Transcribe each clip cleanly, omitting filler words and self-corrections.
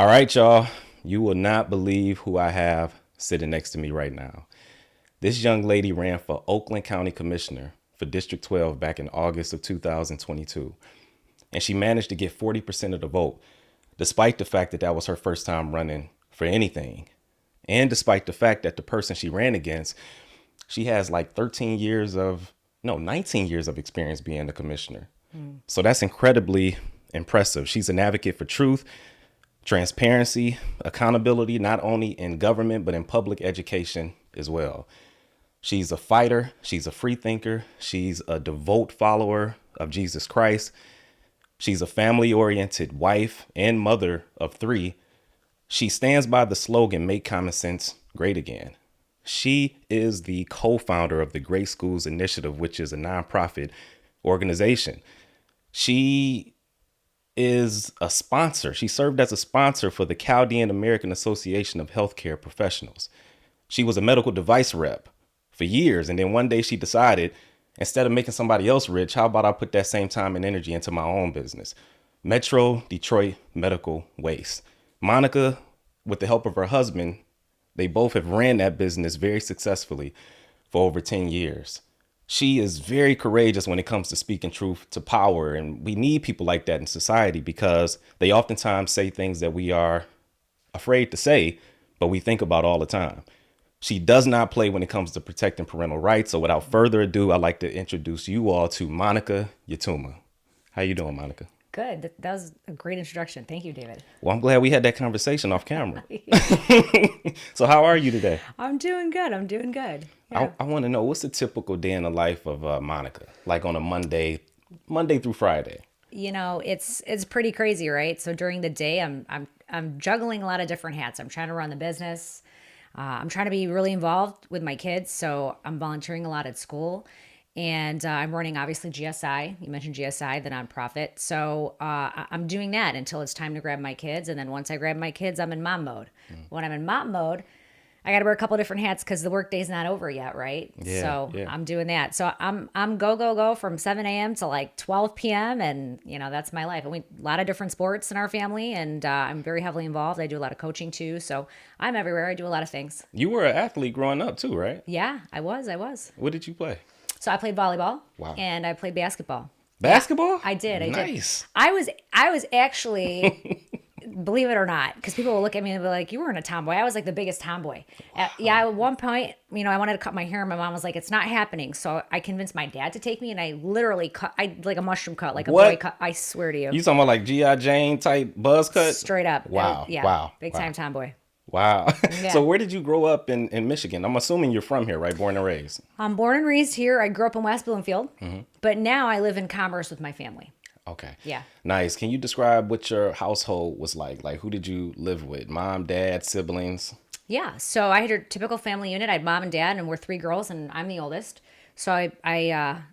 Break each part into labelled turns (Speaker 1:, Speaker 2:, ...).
Speaker 1: All right, y'all. You will not believe who I have sitting next to me right now. This young lady ran for Oakland County Commissioner for District 12 back in August of 2022. And she managed to get 40% of the vote, despite the fact that that was her first time running for anything. And despite the fact that the person she ran against, she has like 19 years of experience being a commissioner. So that's incredibly impressive. She's an advocate for truth, transparency, accountability, not only in government, but in public education as well. She's a fighter. She's a free thinker. She's a devout follower of Jesus Christ. She's a family-oriented wife and mother of 3. She stands by the slogan, "Make common sense great again." She is the co-founder of the Great Schools Initiative, which is a nonprofit organization. She is a sponsor. She served as a sponsor for the Chaldean American Association of Healthcare Professionals. She was a medical device rep for years. And then one day she decided, instead of making somebody else rich, how about I put that same time and energy into my own business? Metro Detroit Medical Waste. Monica, with the help of her husband, they both have ran that business very successfully for over 10 years. She is very courageous when it comes to speaking truth to power. And we need people like that in society because they oftentimes say things that we are afraid to say, but we think about all the time. She does not play when it comes to protecting parental rights. So without further ado, I'd like to introduce you all to Monica Yatooma. How you doing, Monica?
Speaker 2: Good. That was a great introduction. Thank you, David.
Speaker 1: Well, I'm glad we had that conversation off camera. So how are you today?
Speaker 2: I'm doing good. Yeah.
Speaker 1: I want to know, what's the typical day in the life of Monica, like on a Monday through Friday?
Speaker 2: You know, it's pretty crazy, right? So during the day, I'm juggling a lot of different hats. I'm trying to run the business. I'm trying to be really involved with my kids. So I'm volunteering a lot at school. And I'm running, obviously, GSI. You mentioned GSI, the nonprofit. So I'm doing that until it's time to grab my kids. And then once I grab my kids, I'm in mom mode. When I'm in mom mode, I got to wear a couple different hats because the workday's not over yet, right? So I'm doing that. So I'm go from 7 a.m. to like 12 p.m. And, that's my life. And a lot of different sports in our family. And I'm very heavily involved. I do a lot of coaching, too. So I'm everywhere. I do a lot of things.
Speaker 1: You were an athlete growing up, too, right?
Speaker 2: Yeah, I was.
Speaker 1: What did you play?
Speaker 2: So I played volleyball.
Speaker 1: Wow.
Speaker 2: And I played basketball.
Speaker 1: Basketball?
Speaker 2: I did.
Speaker 1: Nice.
Speaker 2: I was actually, believe it or not, because people will look at me and be like, "You weren't a tomboy." I was like the biggest tomboy. Wow. At one point, I wanted to cut my hair, and my mom was like, "It's not happening." So I convinced my dad to take me, and I literally cut, like a mushroom cut, like a boy cut. I swear to you.
Speaker 1: You talking about like G.I. Jane type buzz cut?
Speaker 2: Straight up.
Speaker 1: Wow. Wow.
Speaker 2: Big time tomboy.
Speaker 1: Wow.
Speaker 2: Yeah.
Speaker 1: So where did you grow up in Michigan? I'm assuming you're from here, right? Born and raised.
Speaker 2: I'm born and raised here. I grew up in West Bloomfield, but now I live in Commerce with my family.
Speaker 1: Okay.
Speaker 2: Yeah.
Speaker 1: Nice. Can you describe what your household was like? Like, who did you live with? Mom, dad, siblings?
Speaker 2: Yeah. So I had a typical family unit. I had mom and dad, and we're 3 girls, and I'm the oldest. So I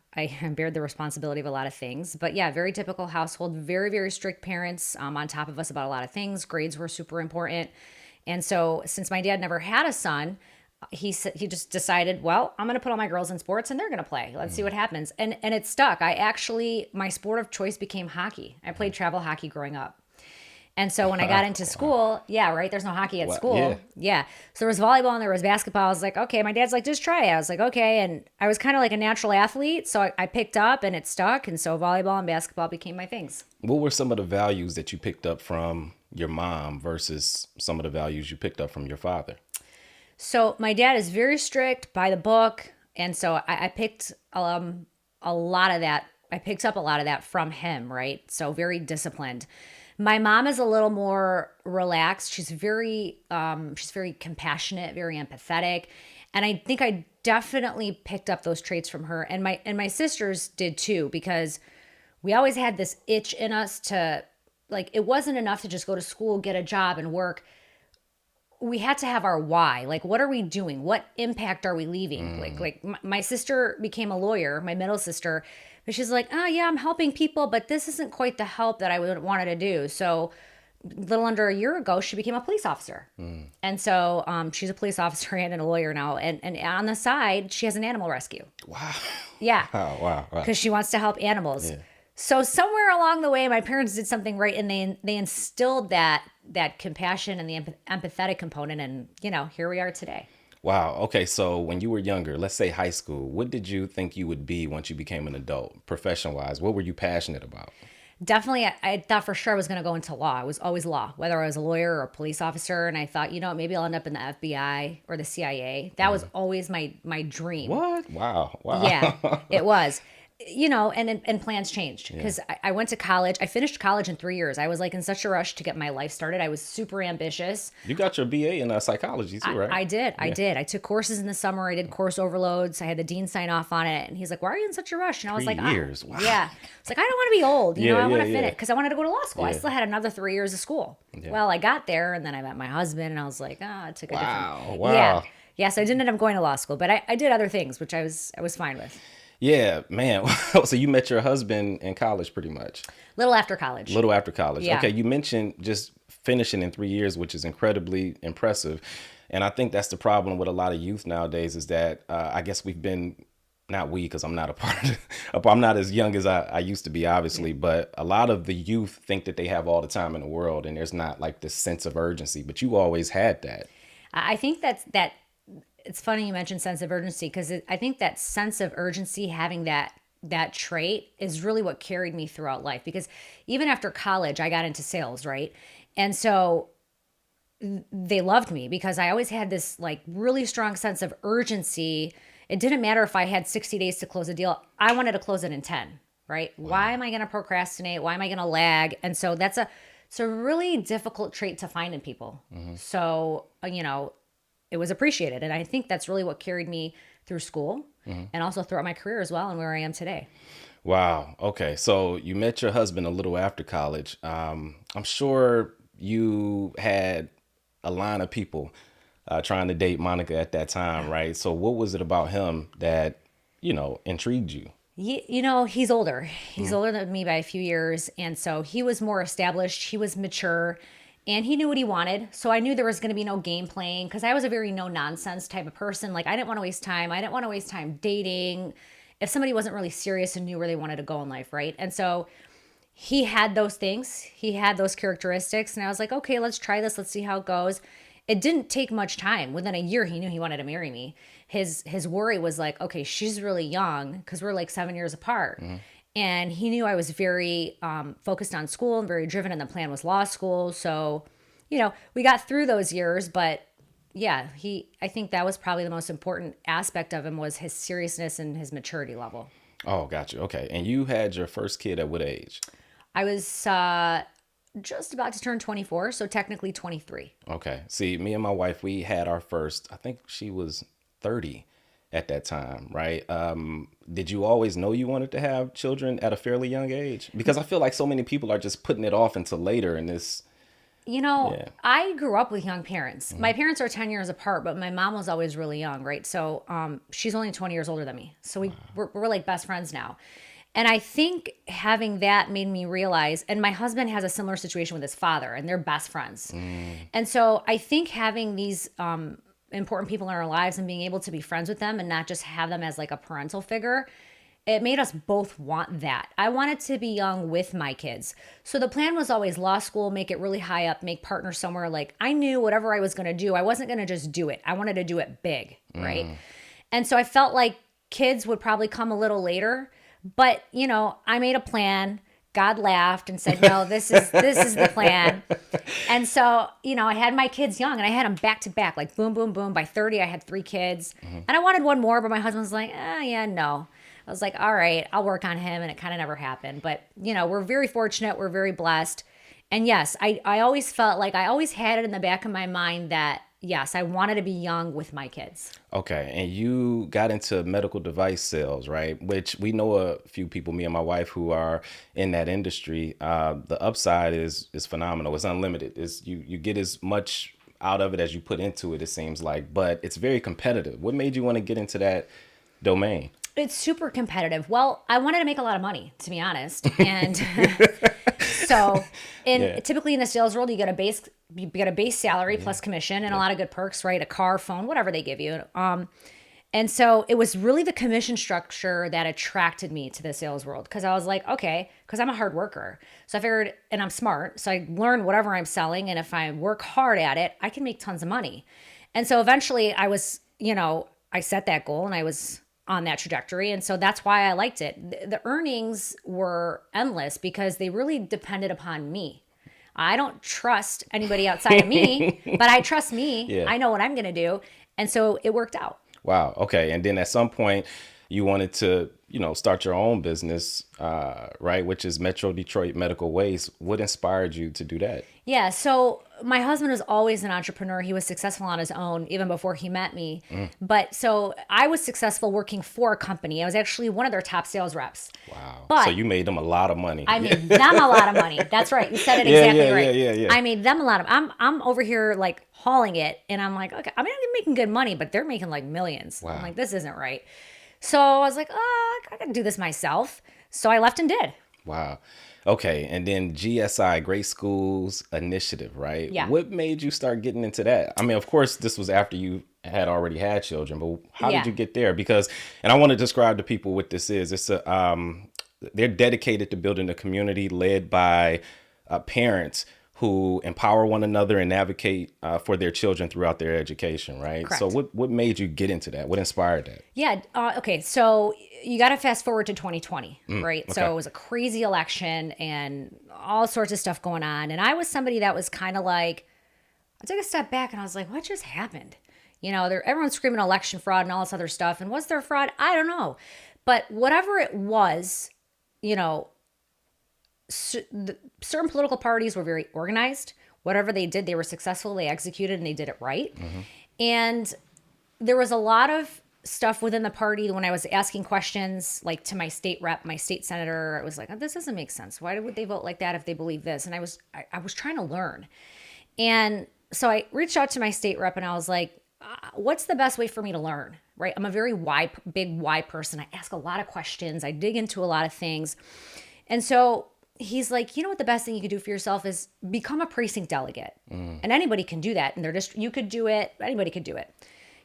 Speaker 2: bared the responsibility of a lot of things. But yeah, very typical household, very, very strict parents on top of us about a lot of things. Grades were super important. And so since my dad never had a son, he just decided, well, I'm going to put all my girls in sports and they're going to play. Let's see what happens. And it stuck. My sport of choice became hockey. I played travel hockey growing up. And so when I got into school, yeah, right, there's no hockey at school. Yeah. So there was volleyball and there was basketball. I was like, okay, my dad's like, just try it. I was like, okay. And I was kind of like a natural athlete. So I picked up and it stuck. And so volleyball and basketball became my things.
Speaker 1: What were some of the values that you picked up from your mom versus some of the values you picked up from your father?
Speaker 2: So my dad is very strict, by the book. And so I picked a lot of that. I picked up a lot of that from him, right? So very disciplined. My mom is a little more relaxed. She's very compassionate, very empathetic. And I think I definitely picked up those traits from her. And my sisters did too, because we always had this itch in us to, like, it wasn't enough to just go to school, get a job and work. We had to have our why. Like, what are we doing? What impact are we leaving? Like my sister became a lawyer, my middle sister, but she's like, oh yeah, I'm helping people, but this isn't quite the help that I would wanted to do. So a little under a year ago, she became a police officer. And so she's a police officer and a lawyer now. And on the side, she has an animal rescue.
Speaker 1: Wow.
Speaker 2: Yeah.
Speaker 1: Wow.
Speaker 2: Because she wants to help animals.
Speaker 1: Yeah.
Speaker 2: So somewhere along the way, my parents did something right, and they instilled that that compassion and the empathetic component. And, here we are today.
Speaker 1: Wow. Okay. So when you were younger, let's say high school, what did you think you would be once you became an adult, profession wise? What were you passionate about?
Speaker 2: Definitely, I thought for sure I was going to go into law. It was always law, whether I was a lawyer or a police officer. And I thought, maybe I'll end up in the FBI or the CIA. That was always my dream.
Speaker 1: What? Wow. Wow.
Speaker 2: Yeah, it was. And plans changed because I went to college. I finished college in 3 years. I was like in such a rush to get my life started. I was super ambitious.
Speaker 1: You got your BA in psychology too, right?
Speaker 2: I did. I did. I took courses in the summer. I did course overloads. I had the dean sign off on it. And he's like, why are you in such a rush? And I was
Speaker 1: 3
Speaker 2: like,
Speaker 1: years. Wow.
Speaker 2: Yeah. It's like, I don't want to be old. I want to finish because I wanted to go to law school. I
Speaker 1: Yeah.
Speaker 2: still had another 3 years of school. Yeah. Well, I got there and then I met my husband and I was like, it took a different.
Speaker 1: Wow.
Speaker 2: Yeah. Yeah. So I didn't end up going to law school, but I did other things, which I was fine with.
Speaker 1: Yeah, man. So you met your husband in college pretty much.
Speaker 2: Little after college. Yeah.
Speaker 1: Okay, you mentioned just finishing in 3 years, which is incredibly impressive. And I think that's the problem with a lot of youth nowadays is that I guess we've been, not we, because I'm not a part of it. I'm not as young as I used to be, obviously. But a lot of the youth think that they have all the time in the world and there's not like this sense of urgency. But you always had that.
Speaker 2: I think that it's funny you mentioned sense of urgency because I think that sense of urgency, having that trait is really what carried me throughout life. Because even after college, I got into sales, right? And so they loved me because I always had this like really strong sense of urgency. It didn't matter if I had 60 days to close a deal. I wanted to close it in 10, right? Wow. Why am I going to procrastinate? Why am I going to lag? And so it's a really difficult trait to find in people. Mm-hmm. So, it was appreciated. And I think that's really what carried me through school and also throughout my career as well and where I am today.
Speaker 1: Wow. Okay. So you met your husband a little after college. I'm sure you had a line of people trying to date Monica at that time, right? So what was it about him that, intrigued you?
Speaker 2: He's older. He's older than me by a few years. And so he was more established. He was mature. And he knew what he wanted. So I knew there was going to be no game playing because I was a very no nonsense type of person. Like I didn't want to waste time. I didn't want to waste time dating if somebody wasn't really serious and knew where they wanted to go in life, right? And so he had those things. He had those characteristics. And I was like, okay, let's try this. Let's see how it goes. It didn't take much time. Within a year, he knew he wanted to marry me. His worry was like, okay, she's really young because we're like 7 years apart. Mm-hmm. And he knew I was very focused on school and very driven, and the plan was law school. So, we got through those years. But yeah, I think that was probably the most important aspect of him was his seriousness and his maturity level.
Speaker 1: Oh, gotcha. Okay. And you had your first kid at what age?
Speaker 2: I was just about to turn 24, so technically 23.
Speaker 1: Okay. See, me and my wife, we had our first, I think she was 30 at that time, right? Did you always know you wanted to have children at a fairly young age? Because I feel like so many people are just putting it off until later in this.
Speaker 2: I grew up with young parents. Mm-hmm. My parents are 10 years apart, but my mom was always really young, right? So she's only 20 years older than me. So we're like best friends now. And I think having that made me realize, and my husband has a similar situation with his father, and they're best friends. Mm. And so I think having these important people in our lives and being able to be friends with them and not just have them as like a parental figure, it made us both want that. I wanted to be young with my kids. So the plan was always law school, make it really high up, make partners somewhere. Like I knew whatever I was going to do, I wasn't going to just do it. I wanted to do it big, right? And so I felt like kids would probably come a little later, but I made a plan. God laughed and said, no, this is the plan. And so, I had my kids young and I had them back to back, like boom, boom, boom. By 30, I had 3 kids. Mm-hmm. And I wanted one more, but my husband was like, no. I was like, all right, I'll work on him. And it kind of never happened. But, we're very fortunate. We're very blessed. And yes, I always felt like I always had it in the back of my mind that, yes, I wanted to be young with my kids.
Speaker 1: Okay. And you got into medical device sales, right? Which we know a few people, me and my wife, who are in that industry. The upside is phenomenal. It's unlimited. You get as much out of it as you put into it, it seems like. But it's very competitive. What made you want to get into that domain?
Speaker 2: It's super competitive. Well, I wanted to make a lot of money, to be honest. And so typically in the sales world, you get a base salary plus commission and a lot of good perks, right? A car, phone, whatever they give you. And so it was really the commission structure that attracted me to the sales world, because I was like, okay, because I'm a hard worker. So I figured, and I'm smart. So I learn whatever I'm selling. And if I work hard at it, I can make tons of money. And so eventually I was, I set that goal and I was on that trajectory. And so that's why I liked it. The earnings were endless because they really depended upon me. I don't trust anybody outside of me, but I trust me.
Speaker 1: Yeah.
Speaker 2: I know what I'm going to do. And so it worked out.
Speaker 1: Wow. Okay. And then at some point you wanted to, start your own business, right? Which is Metro Detroit Medical Waste. What inspired you to do that?
Speaker 2: Yeah. So my husband was always an entrepreneur. He was successful on his own even before he met me. But so I was successful working for a company. I was actually one of their top sales reps.
Speaker 1: Wow.
Speaker 2: But
Speaker 1: so you made them a lot of money.
Speaker 2: I made them a lot of money. That's right. You said it exactly right.
Speaker 1: Yeah.
Speaker 2: I made them a lot of. I'm over here like hauling it, and I'm like, okay, I'm making good money, but they're making like millions.
Speaker 1: Wow.
Speaker 2: I'm like, this isn't right. So I was like, I gotta do this myself. So I left and did.
Speaker 1: Wow. Okay. And then GSI, Great Schools Initiative, right?
Speaker 2: Yeah.
Speaker 1: What made you start getting into that? I mean, of course, this was after you had already had children, but how did you get there? Because, and I want to describe to people what this is. It's they're dedicated to building a community led by parents who empower one another and advocate for their children throughout their education, right?
Speaker 2: Correct.
Speaker 1: So what made you get into that? What inspired that?
Speaker 2: Yeah. Okay. So you got to fast forward to 2020, right?
Speaker 1: Okay.
Speaker 2: So it was a crazy election and all sorts of stuff going on. And I was somebody that was kind of like, I took a step back and I was like, what just happened? Everyone's screaming election fraud and all this other stuff. And was there fraud? I don't know. But whatever it was, certain political parties were very organized. Whatever they did, they were successful. They executed and they did it right. Mm-hmm. And there was a lot of stuff within the party when I was asking questions, like to my state rep, my state senator. I was like, oh, this doesn't make sense. Why would they vote like that if they believe this? And I was trying to learn. And so I reached out to my state rep and I was like, what's the best way for me to learn? Right? I'm a very big why person. I ask a lot of questions. I dig into a lot of things. And so he's like, what the best thing you could do for yourself is become a precinct delegate. And anybody can do that. And you could do it. Anybody could do it.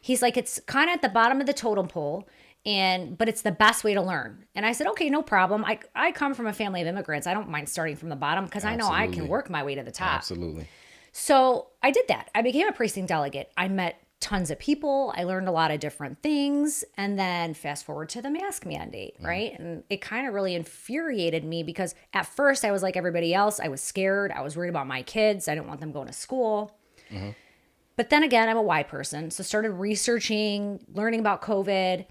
Speaker 2: He's like, it's kind of at the bottom of the totem pole, but it's the best way to learn. And I said, okay, no problem. I come from a family of immigrants. I don't mind starting from the bottom because I know I can work my way to the top.
Speaker 1: Absolutely.
Speaker 2: So I did that. I became a precinct delegate. I met tons of people. I learned a lot of different things. And then fast forward to the mask mandate, right? And it kind of really infuriated me because at first I was like everybody else. I was scared. I was worried about my kids. I didn't want them going to school. Mm-hmm. But then again, I'm a why person. So started researching, learning about COVID.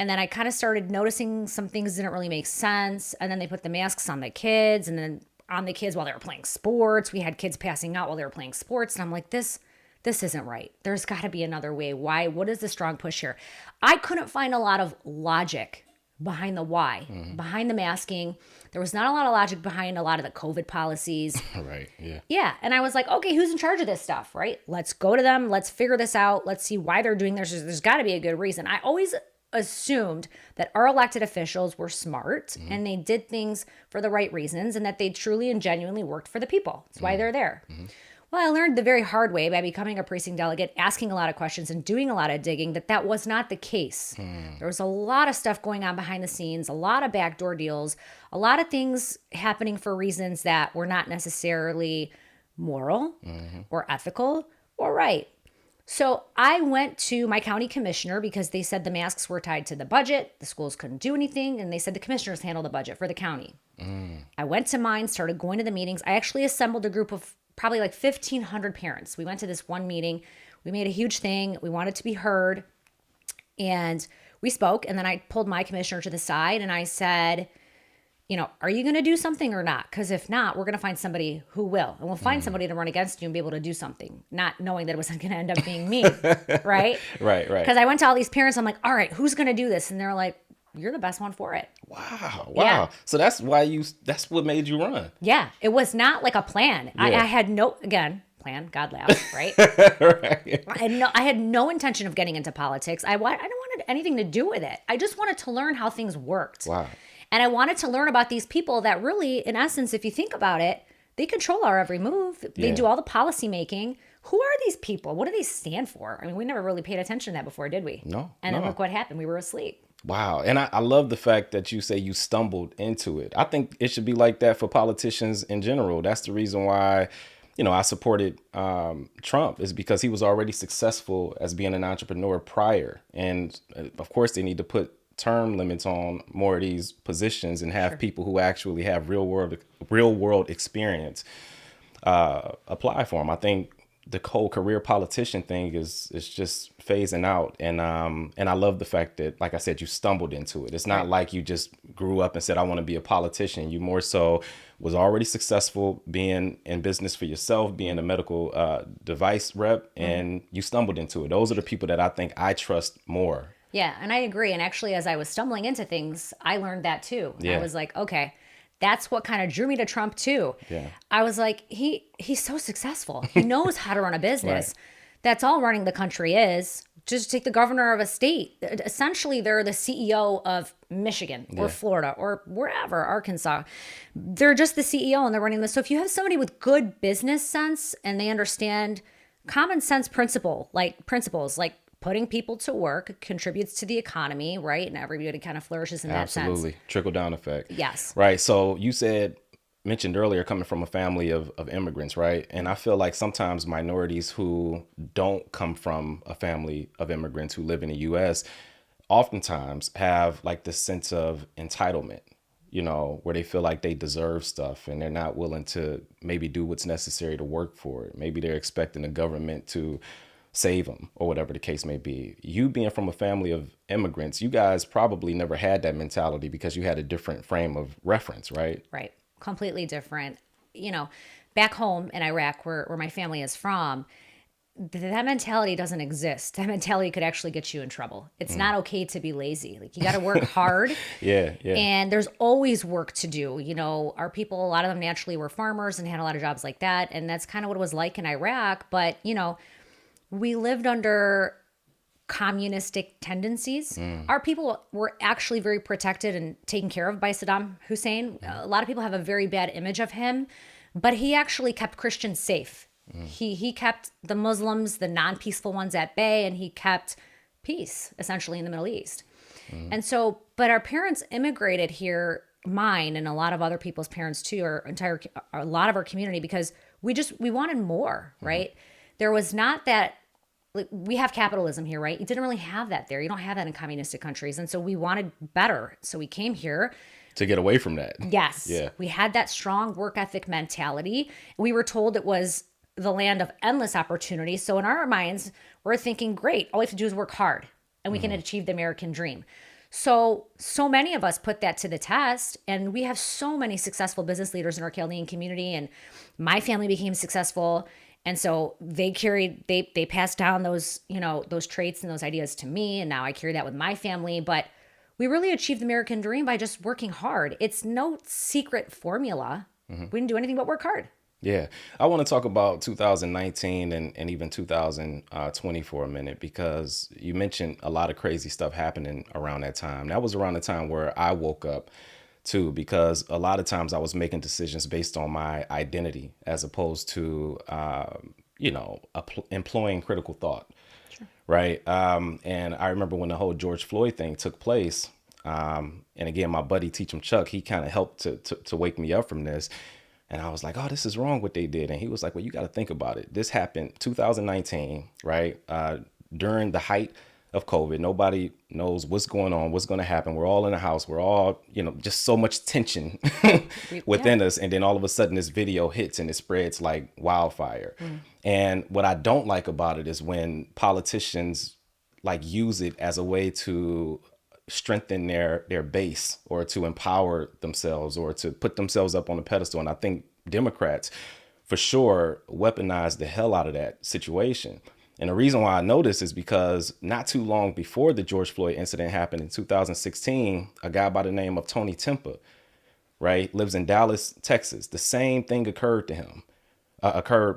Speaker 2: And then I kind of started noticing some things didn't really make sense. And then they put the masks on the kids and then on the kids while they were playing sports. We had kids passing out while they were playing sports. And I'm like, this isn't right. There's got to be another way. Why? What is the strong push here? I couldn't find a lot of logic behind the why, behind the masking. There was not a lot of logic behind a lot of the COVID policies.
Speaker 1: Right. Yeah.
Speaker 2: Yeah. And I was like, okay, who's in charge of this stuff, right? Let's go to them. Let's figure this out. Let's see why they're doing this. There's got to be a good reason. I always assumed that our elected officials were smart and they did things for the right reasons and that they truly and genuinely worked for the people. That's why they're there. Well, I learned the very hard way by becoming a precinct delegate, asking a lot of questions and doing a lot of digging that was not the case. There was a lot of stuff going on behind the scenes, a lot of backdoor deals, a lot of things happening for reasons that were not necessarily moral or ethical or right. So I went to my county commissioner because they said the masks were tied to the budget. The schools couldn't do anything. And they said the commissioners handle the budget for the county. I went to mine, started going to the meetings. I actually assembled a group of probably like 1,500 parents. We went to this one meeting. We made a huge thing. We wanted to be heard. And we spoke. And then I pulled my commissioner to the side and I said, are you going to do something or not? Because if not, we're going to find somebody who will. And we'll find somebody to run against you and be able to do something, not knowing that it was going to end up being me. Right?
Speaker 1: Right.
Speaker 2: Because I went to all these parents. I'm like, all right, who's going to do this? And they're like, you're the best one for it.
Speaker 1: Wow.
Speaker 2: Yeah.
Speaker 1: So that's what made you run.
Speaker 2: Yeah. It was not like a plan.
Speaker 1: Yeah.
Speaker 2: I had plan, God laughs, right?
Speaker 1: Right.
Speaker 2: I had no intention of getting into politics. I didn't want anything to do with it. I just wanted to learn how things worked.
Speaker 1: Wow.
Speaker 2: And I wanted to learn about these people that really, in essence, if you think about it, they control our every move. They do all the policy making. who are these people? What do they stand for? I mean, we never really paid attention to that before, did we?
Speaker 1: No,
Speaker 2: And then
Speaker 1: no.
Speaker 2: look what happened. We were asleep.
Speaker 1: Wow. And I love the fact that you say you stumbled into it. I think it should be like that for politicians in general. That's the reason why, I supported Trump, is because he was already successful as being an entrepreneur prior. And of course, they need to put term limits on more of these positions and have people who actually have real world experience apply for them. I think the whole career politician thing is just phasing out, and I love the fact that, like I said, you stumbled into it. It's not like you just grew up and said, I want to be a politician. You more so was already successful being in business for yourself, being a medical device rep, and you stumbled into it. Those are the people that I think I trust more.
Speaker 2: Yeah, and I agree. And actually, as I was stumbling into things, I learned that too.
Speaker 1: Yeah.
Speaker 2: I was like, okay, that's what kind of drew me to Trump too.
Speaker 1: Yeah.
Speaker 2: I was like, he's so successful. He knows how to run a business.
Speaker 1: Right.
Speaker 2: That's all running the country is. Just take the governor of a state. Essentially, they're the CEO of Michigan or Florida or wherever, Arkansas. They're just the CEO and they're running this. So if you have somebody with good business sense and they understand common sense principles like putting people to work contributes to the economy, right? And everybody kind of flourishes in that sense.
Speaker 1: Absolutely. Trickle down effect.
Speaker 2: Yes.
Speaker 1: Right. So you mentioned earlier coming from a family of immigrants, right? And I feel like sometimes minorities who don't come from a family of immigrants who live in the US oftentimes have like this sense of entitlement, where they feel like they deserve stuff and they're not willing to maybe do what's necessary to work for it. Maybe they're expecting the government to save them or whatever the case may be. You being from a family of immigrants, you guys probably never had that mentality because you had a different frame of reference, right?
Speaker 2: Right. Completely different. Back home in Iraq, where my family is from, that mentality doesn't exist. That mentality could actually get you in trouble. It's not okay to be lazy. Like, you got to work hard.
Speaker 1: Yeah.
Speaker 2: And there's always work to do. Our people, a lot of them naturally were farmers and had a lot of jobs like that. And that's kind of what it was like in Iraq. But, we lived under communistic tendencies. Our people were actually very protected and taken care of by Saddam Hussein. A lot of people have a very bad image of him, but he actually kept Christians safe. He kept the Muslims, the non-peaceful ones, at bay, and he kept peace essentially in the Middle East. And so, but our parents immigrated here, mine and a lot of other people's parents too, or a lot of our community, because we wanted more, right? There was not that. Like, we have capitalism here, right? You didn't really have that there. You don't have that in communistic countries. And so we wanted better. So we came here
Speaker 1: to get away from that.
Speaker 2: Yes.
Speaker 1: Yeah.
Speaker 2: We had that strong work ethic mentality. We were told it was the land of endless opportunity. So in our minds, we're thinking, great, all we have to do is work hard and we can achieve the American dream. So many of us put that to the test, and we have so many successful business leaders in our Chaldean community, and my family became successful. And so they passed down those traits and those ideas to me. And now I carry that with my family. But we really achieved the American dream by just working hard. It's no secret formula. We didn't do anything but work hard.
Speaker 1: Yeah. I want to talk about 2019 and even 2020 for a minute, because you mentioned a lot of crazy stuff happening around that time. That was around the time where I woke up too, because a lot of times I was making decisions based on my identity as opposed to, employing critical thought. Sure. Right. And I remember when the whole George Floyd thing took place. And again, my buddy Teach'em Chuck, he kind of helped to wake me up from this. And I was like, oh, this is wrong what they did. And he was like, well, you got to think about it. This happened 2019, right? During the height of COVID. Nobody knows what's going on, what's going to happen. We're all in the house. We're all, just so much tension within us. And then all of a sudden this video hits and it spreads like wildfire. And what I don't like about it is when politicians like use it as a way to strengthen their base or to empower themselves or to put themselves up on a pedestal. And I think Democrats for sure weaponize the hell out of that situation. And the reason why I know this is because not too long before the George Floyd incident happened in 2016, a guy by the name of Tony Timpa, right, lives in Dallas, Texas. The same thing occurred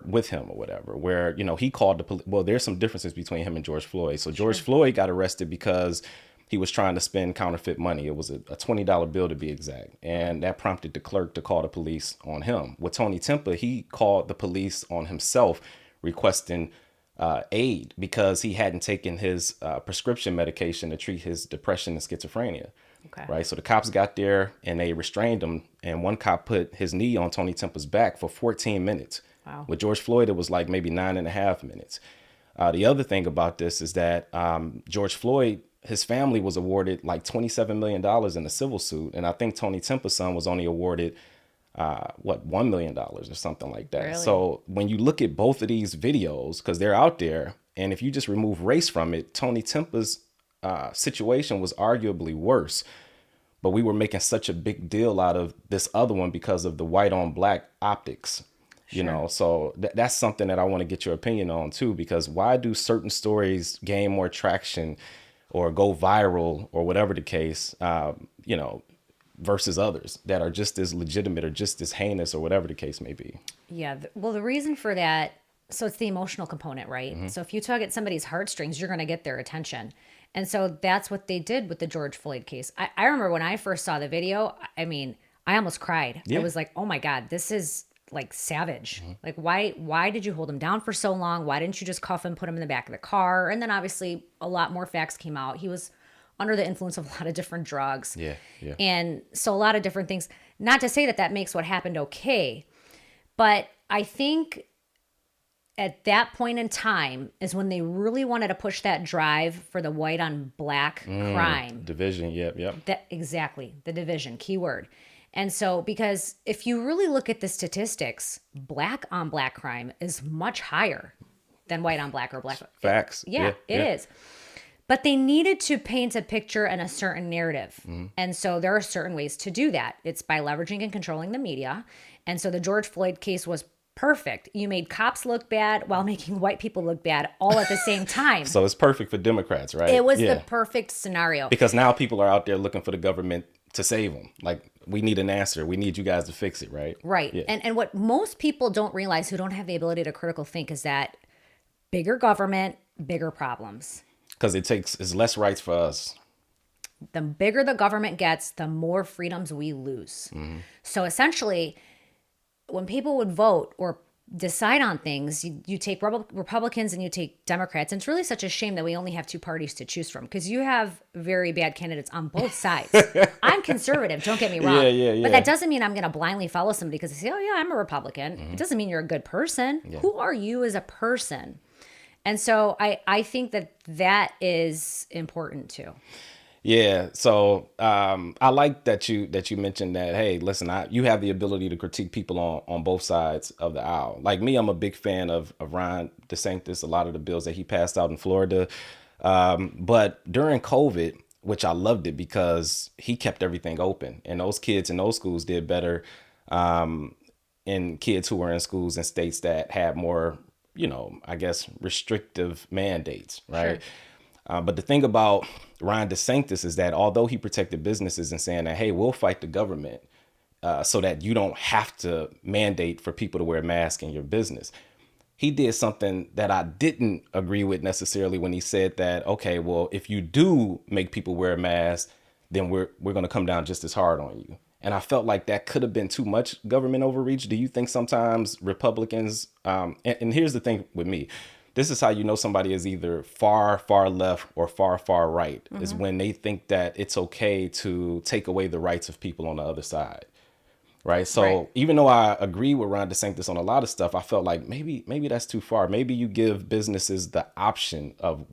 Speaker 1: with him or whatever, where, he called the police. Well, there's some differences between him and George Floyd. So George Floyd got arrested because he was trying to spend counterfeit money. It was a $20 bill to be exact. And that prompted the clerk to call the police on him. With Tony Timpa, he called the police on himself requesting aid because he hadn't taken his prescription medication to treat his depression and schizophrenia.
Speaker 2: Okay.
Speaker 1: Right. So the cops got there and they restrained him. And one cop put his knee on Tony Tempa's back for 14 minutes.
Speaker 2: Wow.
Speaker 1: With George Floyd, it was like maybe 9.5 minutes. The other thing about this is that George Floyd, his family was awarded like $27 million in a civil suit. And I think Tony Tempa's son was only awarded, $1 million or something like that.
Speaker 2: Really?
Speaker 1: So when you look at both of these videos, because they're out there, and if you just remove race from it, Tony Tempa's situation was arguably worse. But we were making such a big deal out of this other one because of the white on black optics. You know, so that's something that I want to get your opinion on too, because why do certain stories gain more traction or go viral or whatever the case, versus others that are just as legitimate or just as heinous or whatever the case may be?
Speaker 2: Yeah. Well, the reason for that, so it's the emotional component, right?
Speaker 1: Mm-hmm.
Speaker 2: So if you tug at somebody's heartstrings, you're going to get their attention. And so that's what they did with the George Floyd case. I remember when I first saw the video, I mean, I almost cried.
Speaker 1: Yeah.
Speaker 2: I was like, oh my God, this is like savage.
Speaker 1: Mm-hmm.
Speaker 2: Like, why did you hold him down for so long? Why didn't you just cuff him, put him in the back of the car? And then obviously a lot more facts came out. He was under the influence of a lot of different drugs.
Speaker 1: Yeah.
Speaker 2: And so a lot of different things. Not to say that that makes what happened okay, but I think at that point in time is when they really wanted to push that drive for the white on black crime.
Speaker 1: Division. Yep.
Speaker 2: That exactly, the division, keyword. And so, because if you really look at the statistics, black on black crime is much higher than white on black or black.
Speaker 1: Facts.
Speaker 2: It is. But they needed to paint a picture and a certain narrative. And so there are certain ways to do that. It's by leveraging and controlling the media. And so the George Floyd case was perfect. You made cops look bad while making white people look bad all at the same time.
Speaker 1: So it's perfect for Democrats, right?
Speaker 2: It was the perfect scenario.
Speaker 1: Because now people are out there looking for the government to save them. Like, we need an answer. We need you guys to fix it, right?
Speaker 2: Right.
Speaker 1: Yeah.
Speaker 2: And what most people don't realize who don't have the ability to critical think is that bigger government, bigger problems.
Speaker 1: Because it's less rights for us.
Speaker 2: The bigger the government gets, the more freedoms we lose. So essentially, when people would vote or decide on things, you take Republicans and you take Democrats. And it's really such a shame that we only have two parties to choose from, because you have very bad candidates on both sides. I'm conservative, don't get me wrong.
Speaker 1: Yeah.
Speaker 2: But that doesn't mean I'm going to blindly follow somebody because I say, oh yeah, I'm a Republican. It doesn't mean you're a good person.
Speaker 1: Yeah.
Speaker 2: Who are you as a person? And so I think that is important too.
Speaker 1: Yeah. So I like that you mentioned that, hey, listen, you have the ability to critique people on both sides of the aisle. Like me, I'm a big fan of Ron DeSantis, a lot of the bills that he passed out in Florida. But during COVID, which I loved it because he kept everything open, and those kids in those schools did better in kids who were in schools in states that had more, I guess, restrictive mandates, right? Sure. But the thing about Ron DeSantis is that although he protected businesses and saying that, hey, we'll fight the government so that you don't have to mandate for people to wear masks in your business, he did something that I didn't agree with necessarily when he said that, okay, well, if you do make people wear masks, then we're going to come down just as hard on you. And I felt like that could have been too much government overreach. Do you think sometimes Republicans, and here's the thing with me, this is how you know somebody is either far, far left or far, far right, is when they think that it's okay to take away the rights of people on the other side. Right. So even though I agree with Ron DeSantis on a lot of stuff, I felt like maybe that's too far. Maybe you give businesses the option of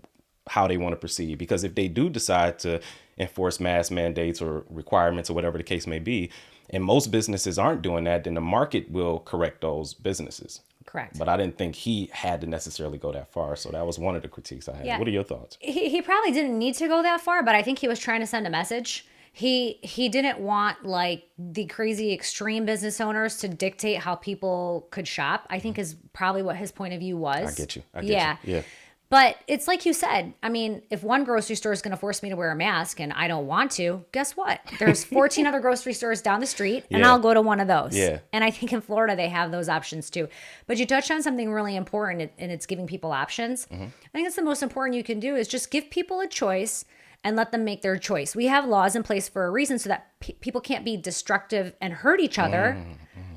Speaker 1: how they want to proceed, because if they do decide to enforce mask mandates or requirements or whatever the case may be, and most businesses aren't doing that, then the market will correct those businesses.
Speaker 2: Correct.
Speaker 1: But I didn't think he had to necessarily go that far. So that was one of the critiques I had.
Speaker 2: Yeah.
Speaker 1: What are your thoughts?
Speaker 2: He probably didn't need to go that far, but I think he was trying to send a message. He didn't want like the crazy extreme business owners to dictate how people could shop, I think is probably what his point of view was.
Speaker 1: I get you.
Speaker 2: Yeah. But it's like you said, I mean, if one grocery store is going to force me to wear a mask and I don't want to, guess what? There's 14 other grocery stores down the street and I'll go to one of those.
Speaker 1: Yeah.
Speaker 2: And I think in Florida, they have those options too. But you touched on something really important, and it's giving people options. I think it's the most important you can do is just give people a choice and let them make their choice. We have laws in place for a reason so that people can't be destructive and hurt each other.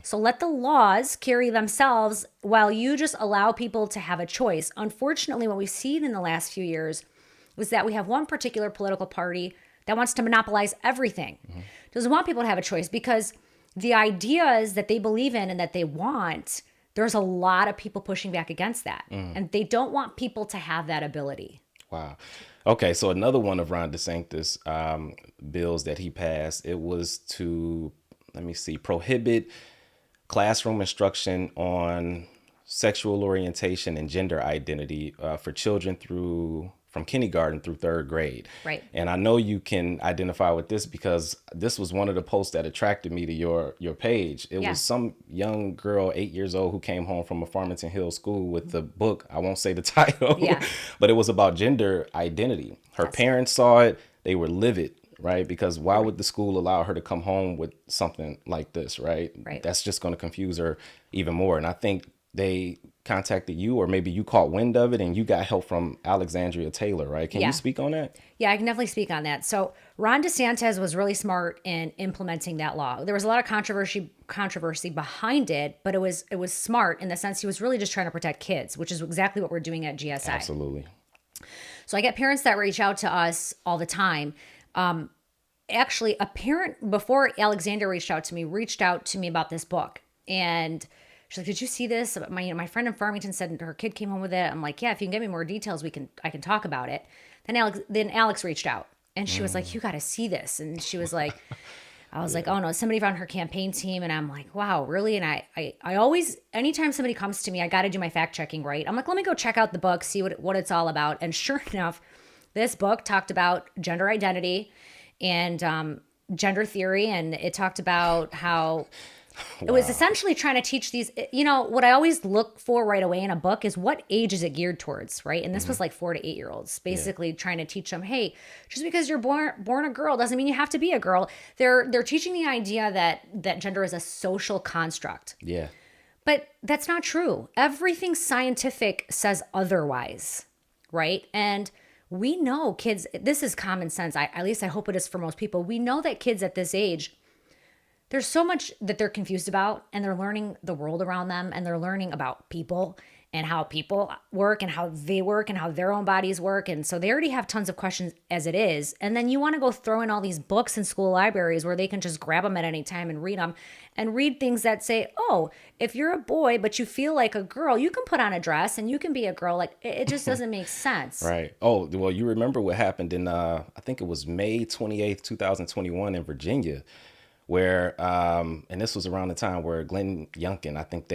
Speaker 2: So let the laws carry themselves while you just allow people to have a choice. Unfortunately, what we've seen in the last few years was that we have one particular political party that wants to monopolize everything. Doesn't want people to have a choice because the ideas that they believe in and that they want, there's a lot of people pushing back against that. And they don't want people to have that ability.
Speaker 1: Wow. Okay, so another one of Ron DeSantis' bills that he passed, it was to, prohibit classroom instruction on sexual orientation and gender identity for children from kindergarten through third grade.
Speaker 2: Right.
Speaker 1: And I know you can identify with this because this was one of the posts that attracted me to your page. It was some young girl, 8 years old, who came home from a Farmington Hills school with the book. I won't say the title, but it was about gender identity. Her parents saw it. They were livid, right? Because why would the school allow her to come home with something like this, right? That's just going to confuse her even more. And I think they contacted you, or maybe you caught wind of it and you got help from Alexandria Taylor, right? Can you speak on that?
Speaker 2: Yeah, I can definitely speak on that. So Ron DeSantis was really smart in implementing that law. There was a lot of controversy behind it, but it was smart in the sense he was really just trying to protect kids, which is exactly what we're doing at GSI.
Speaker 1: Absolutely.
Speaker 2: So I get parents that reach out to us all the time. Actually, a parent before Alexander reached out to me about this book, and she's like, "Did you see this? My friend in Farmington said her kid came home with it." I'm like, "Yeah, if you can give me more details, I can talk about it." Then Alex reached out, and she was like, "You got to see this." And she was like, I was like, "Oh no, somebody on her campaign team." And I'm like, "Wow, really?" And I always, anytime somebody comes to me, I got to do my fact checking, right? I'm like, "Let me go check out the book, see what it's all about." And sure enough, this book talked about gender identity and gender theory, and it talked about how it was essentially trying to teach these, what I always look for right away in a book is what age is it geared towards, right? And this was like 4 to 8 year olds, basically trying to teach them, hey, just because you're born a girl doesn't mean you have to be a girl. They're teaching the idea that gender is a social construct.
Speaker 1: Yeah.
Speaker 2: But that's not true. Everything scientific says otherwise, right? And we know kids, this is common sense. At least I hope it is for most people. We know that kids at this age, there's so much that they're confused about, and they're learning the world around them, and they're learning about people and how people work and how they work and how their own bodies work. And so they already have tons of questions as it is. And then you want to go throw in all these books in school libraries where they can just grab them at any time and read them, and read things that say, oh, if you're a boy, but you feel like a girl, you can put on a dress and you can be a girl. Like, it just doesn't make sense.
Speaker 1: Right. Oh, well, you remember what happened in, I think it was May 28th, 2021 in Virginia, where, and this was around the time where Glenn Youngkin, I think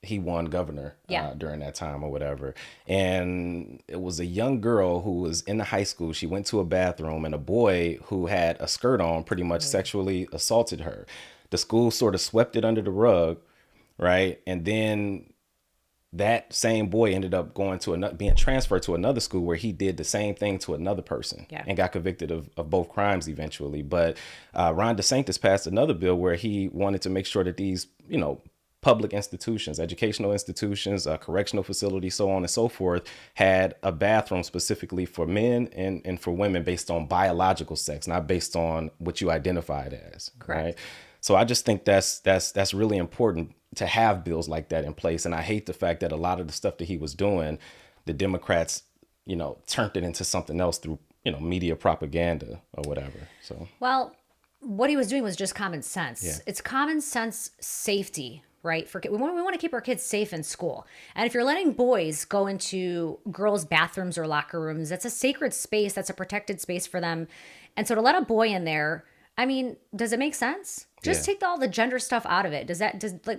Speaker 1: he won governor during that time or whatever. And it was a young girl who was in the high school. She went to a bathroom, and a boy who had a skirt on pretty much sexually assaulted her. The school sort of swept it under the rug, right? And then that same boy ended up being transferred to another school where he did the same thing to another person and got convicted of both crimes eventually. But Ron DeSantis passed another bill where he wanted to make sure that these, public institutions, educational institutions, correctional facilities, so on and so forth, had a bathroom specifically for men and for women based on biological sex, not based on what you identified as.
Speaker 2: Correct.
Speaker 1: Right? So I just think that's really important to have bills like that in place. And I hate the fact that a lot of the stuff that he was doing, the Democrats, turned it into something else through, media propaganda or whatever. So,
Speaker 2: well, what he was doing was just common sense.
Speaker 1: Yeah.
Speaker 2: It's common sense safety, right? We want to keep our kids safe in school. And if you're letting boys go into girls' bathrooms or locker rooms, that's a sacred space. That's a protected space for them. And so to let a boy in there, I mean, does it make sense? Just take all the gender stuff out of it.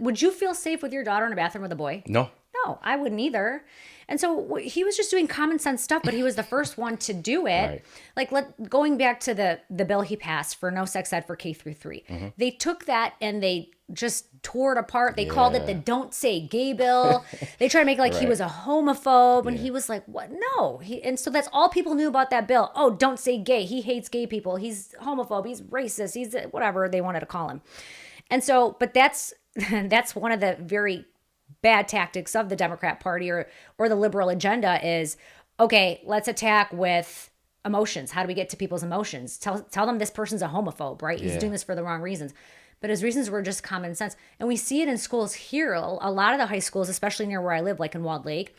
Speaker 2: Would you feel safe with your daughter in a bathroom with a boy?
Speaker 1: No.
Speaker 2: No, I wouldn't either. And so he was just doing common sense stuff, but he was the first one to do it.
Speaker 1: Right.
Speaker 2: Like going back to the bill he passed for no sex ed for K through 3. Mm-hmm. They took that and they just tore it apart. They called it the Don't Say Gay bill. They tried to make he was a homophobe, and he was like, what? No. And so that's all people knew about that bill. Oh, don't say gay. He hates gay people. He's homophobe. He's racist. He's whatever they wanted to call him. And so, but that's one of the very bad tactics of the Democrat Party or the liberal agenda is, okay, let's attack with emotions. How do we get to people's emotions? Tell them this person's a homophobe, right? He's doing this for the wrong reasons. but his reasons were just common sense. And we see it in schools here. A lot of the high schools, especially near where I live, like in Walled Lake,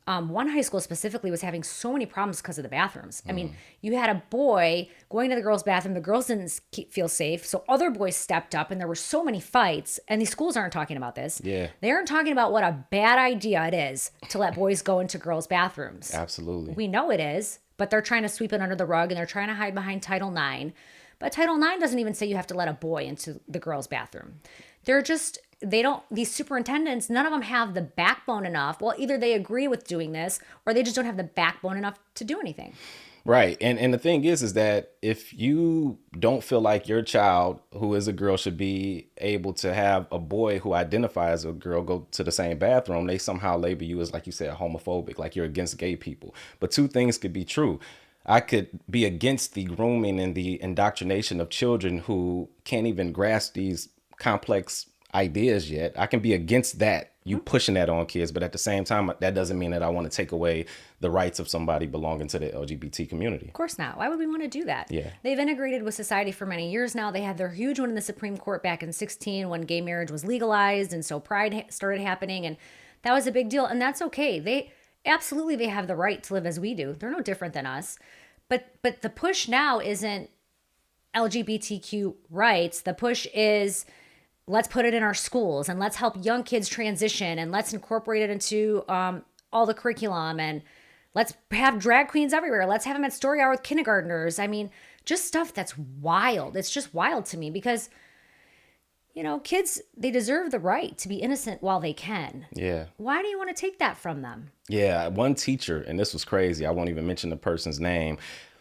Speaker 2: one high school specifically was having so many problems because of the bathrooms. I mean, you had a boy going to the girls' bathroom. The girls didn't feel safe. So other boys stepped up and there were so many fights. And these schools aren't talking about this.
Speaker 1: Yeah.
Speaker 2: They aren't talking about what a bad idea it is to let boys go into girls' bathrooms.
Speaker 1: Absolutely.
Speaker 2: We know it is, but they're trying to sweep it under the rug and they're trying to hide behind Title IX. But Title IX doesn't even say you have to let a boy into the girls' bathroom. These superintendents, none of them have the backbone enough. Well, either they agree with doing this or they just don't have the backbone enough to do anything.
Speaker 1: Right. And the thing is that if you don't feel like your child who is a girl should be able to have a boy who identifies as a girl go to the same bathroom, they somehow label you as, like you said, homophobic, like you're against gay people. But two things could be true. I could be against the grooming and the indoctrination of children who can't even grasp these complex ideas yet. I can be against that, you pushing that on kids, but at the same time, that doesn't mean that I want to take away the rights of somebody belonging to the LGBT community.
Speaker 2: Of course not. Why would we want to do that?
Speaker 1: Yeah.
Speaker 2: They've integrated with society for many years now. They had their huge one in the Supreme Court back in 2016 when gay marriage was legalized, and so pride started happening, and that was a big deal, and that's okay. They have the right to live as we do. They're no different than us. But the push now isn't LGBTQ rights. The push is, let's put it in our schools and let's help young kids transition and let's incorporate it into all the curriculum and let's have drag queens everywhere. Let's have them at story hour with kindergartners. I mean, just stuff that's wild. It's just wild to me because, kids, they deserve the right to be innocent while they can.
Speaker 1: Yeah.
Speaker 2: Why do you want to take that from them?
Speaker 1: Yeah. One teacher, and this was crazy, I won't even mention the person's name,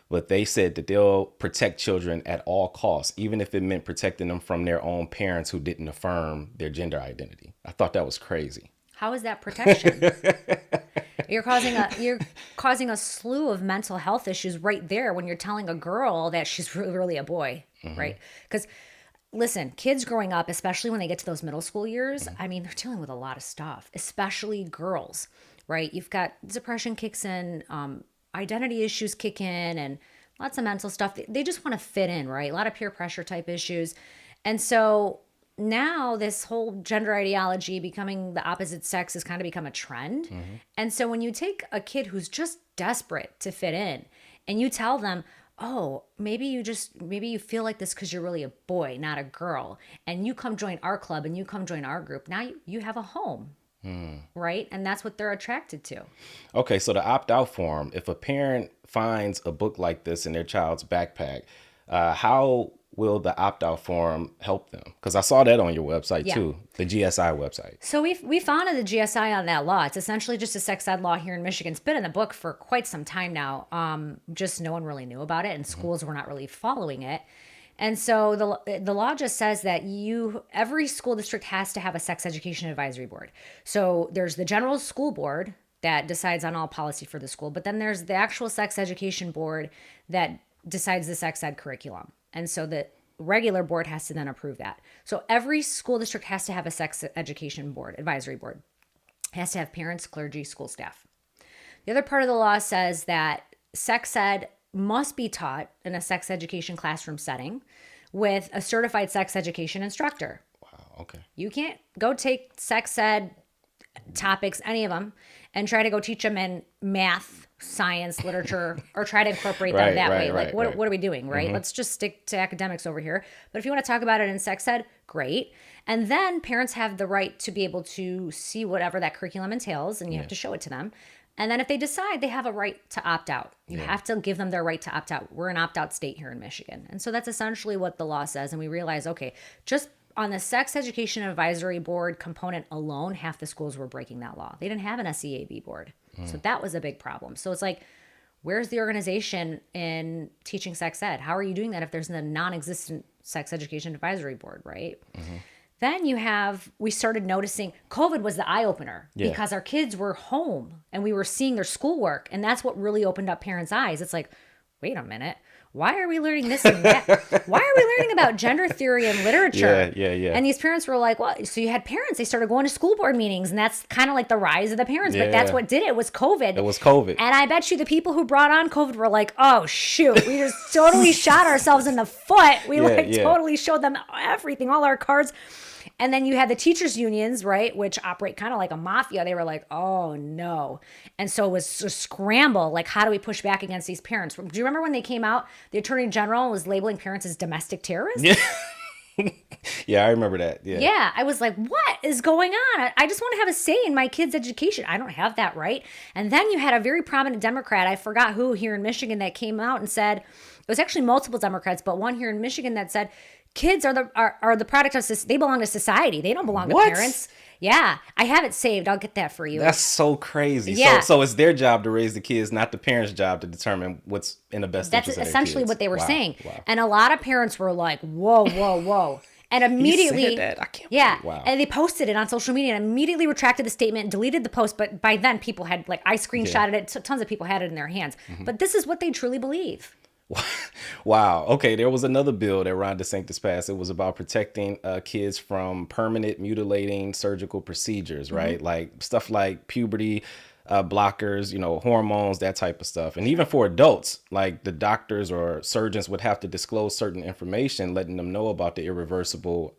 Speaker 1: but they said that they'll protect children at all costs, even if it meant protecting them from their own parents who didn't affirm their gender identity. I thought that was crazy.
Speaker 2: How is that protection? You're causing a slew of mental health issues right there when you're telling a girl that she's really a boy, right? Because listen, kids growing up, especially when they get to those middle school years, I mean, they're dealing with a lot of stuff, especially girls, right? You've got depression kicks in, identity issues kick in, and lots of mental stuff. They just want to fit in, right? A lot of peer pressure type issues. And so now this whole gender ideology becoming the opposite sex has kind of become a trend. And so when you take a kid who's just desperate to fit in and you tell them, oh, maybe you feel like this because you're really a boy, not a girl, and you come join our club and you come join our group, now you have a home. Right? And that's what they're attracted to.
Speaker 1: Okay, so the opt-out form, if a parent finds a book like this in their child's backpack, how will the opt-out form help them? Because I saw that on your website too, the GSI website.
Speaker 2: So we founded the GSI on that law. It's essentially just a sex ed law here in Michigan. It's been in the book for quite some time now. Just no one really knew about it, and schools were not really following it. And so the law just says that every school district has to have a sex education advisory board. So there's the general school board that decides on all policy for the school, but then there's the actual sex education board that decides the sex ed curriculum. And so the regular board has to then approve that. So every school district has to have a sex education board, advisory board. It has to have parents, clergy, school staff. The other part of the law says that sex ed must be taught in a sex education classroom setting with a certified sex education instructor.
Speaker 1: Wow, okay.
Speaker 2: You can't go take sex ed topics, any of them, and try to go teach them in math, science, literature, or try to incorporate them that way. Like, what are we doing, right? Let's just stick to academics over here. But if you want to talk about it in sex ed, great. And then parents have the right to be able to see whatever that curriculum entails, and you have to show it to them. And then if they decide, they have a right to opt out. You have to give them their right to opt out. We're an opt-out state here in Michigan. And so that's essentially what the law says. And we realize, okay, just on the sex education advisory board component alone, half the schools were breaking that law. They didn't have an SEAB board. So that was a big problem. So it's like, where's the organization in teaching sex ed? How are you doing that if there's a non-existent sex education advisory board, right? Then we started noticing COVID was the eye opener because our kids were home and we were seeing their schoolwork. And that's what really opened up parents' eyes. It's like, wait a minute, why are we learning this and that? Why are we learning about gender theory and literature?
Speaker 1: Yeah.
Speaker 2: And these parents were like, well, so you had parents, they started going to school board meetings, and that's kind of like the rise of the parents. But that's
Speaker 1: Yeah.
Speaker 2: what did it was COVID.
Speaker 1: It was COVID.
Speaker 2: And I bet you the people who brought on COVID were like, oh, shoot, we just totally shot ourselves in the foot. We totally showed them everything, all our cards. And then you had the teachers unions, right, which operate kind of like a mafia. They were like, oh, no. And so it was a scramble. Like, how do we push back against these parents? Do you remember when they came out, the attorney general was labeling parents as domestic terrorists?
Speaker 1: Yeah. Yeah, I remember that. Yeah.
Speaker 2: Yeah, I was like, what is going on? I just want to have a say in my kids' education. I don't have that right. And then you had a very prominent Democrat, I forgot who, here in Michigan, that came out and said, it was actually multiple Democrats, but one here in Michigan that said, kids are the product of society. They belong to society. They don't belong to parents. Yeah, I have it saved. I'll get that for you.
Speaker 1: That's so crazy.
Speaker 2: Yeah.
Speaker 1: So it's their job to raise the kids, not the parents' job to determine what's in the best interest of their kids.
Speaker 2: That's essentially what they were saying.
Speaker 1: Wow.
Speaker 2: And a lot of parents were like, whoa. And immediately,
Speaker 1: he said that? I can't believe, wow.
Speaker 2: And they posted it on social media and immediately retracted the statement and deleted the post. But by then, people had, like, I screenshotted it. So tons of people had it in their hands. Mm-hmm. But this is what they truly believe.
Speaker 1: Wow. Okay, there was another bill that Ron DeSantis passed. It was about protecting kids from permanent mutilating surgical procedures, right? Mm-hmm. Like stuff like puberty blockers, hormones, that type of stuff. And even for adults, like the doctors or surgeons would have to disclose certain information, letting them know about the irreversible,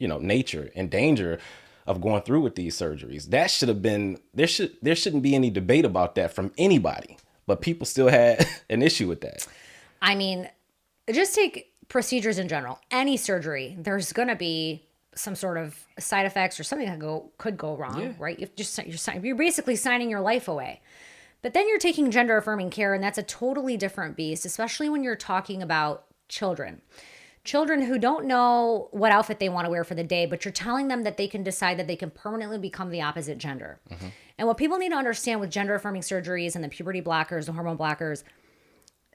Speaker 1: nature and danger of going through with these surgeries. That should have been, there shouldn't be any debate about that from anybody, but people still had an issue with that.
Speaker 2: I mean, just take procedures in general. Any surgery, there's going to be some sort of side effects or something that could go wrong, right? You're basically signing your life away. But then you're taking gender affirming care, and that's a totally different beast, especially when you're talking about children. Children who don't know what outfit they want to wear for the day, but you're telling them that they can decide that they can permanently become the opposite gender. Mm-hmm. And what people need to understand with gender affirming surgeries and the puberty blockers, the hormone blockers,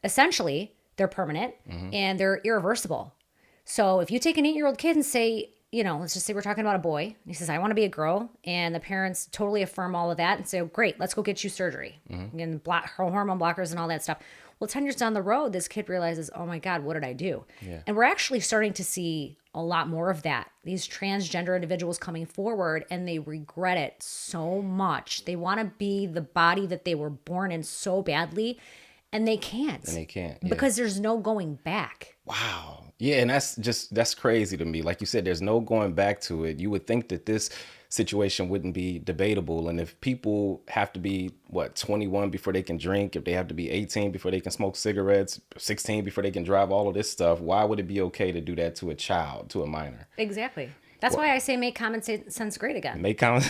Speaker 2: essentially they're permanent and they're irreversible. So if you take an 8-year-old kid and say, let's just say we're talking about a boy. He says, I want to be a girl. And the parents totally affirm all of that and say, oh, great, let's go get you surgery. Mm-hmm. And hormone blockers and all that stuff. Well, 10 years down the road, this kid realizes, oh my God, what did I do? Yeah. And we're actually starting to see a lot more of that. These transgender individuals coming forward and they regret it so much. They want to be the body that they were born in so badly. And they can't. Because there's no going back.
Speaker 1: Wow. Yeah, and that's crazy to me. Like you said, there's no going back to it. You would think that this situation wouldn't be debatable. And if people have to be, 21 before they can drink, if they have to be 18 before they can smoke cigarettes, 16 before they can drive, all of this stuff, why would it be okay to do that to a child, to a minor?
Speaker 2: Exactly. That's why I say make common sense great again.
Speaker 1: Make common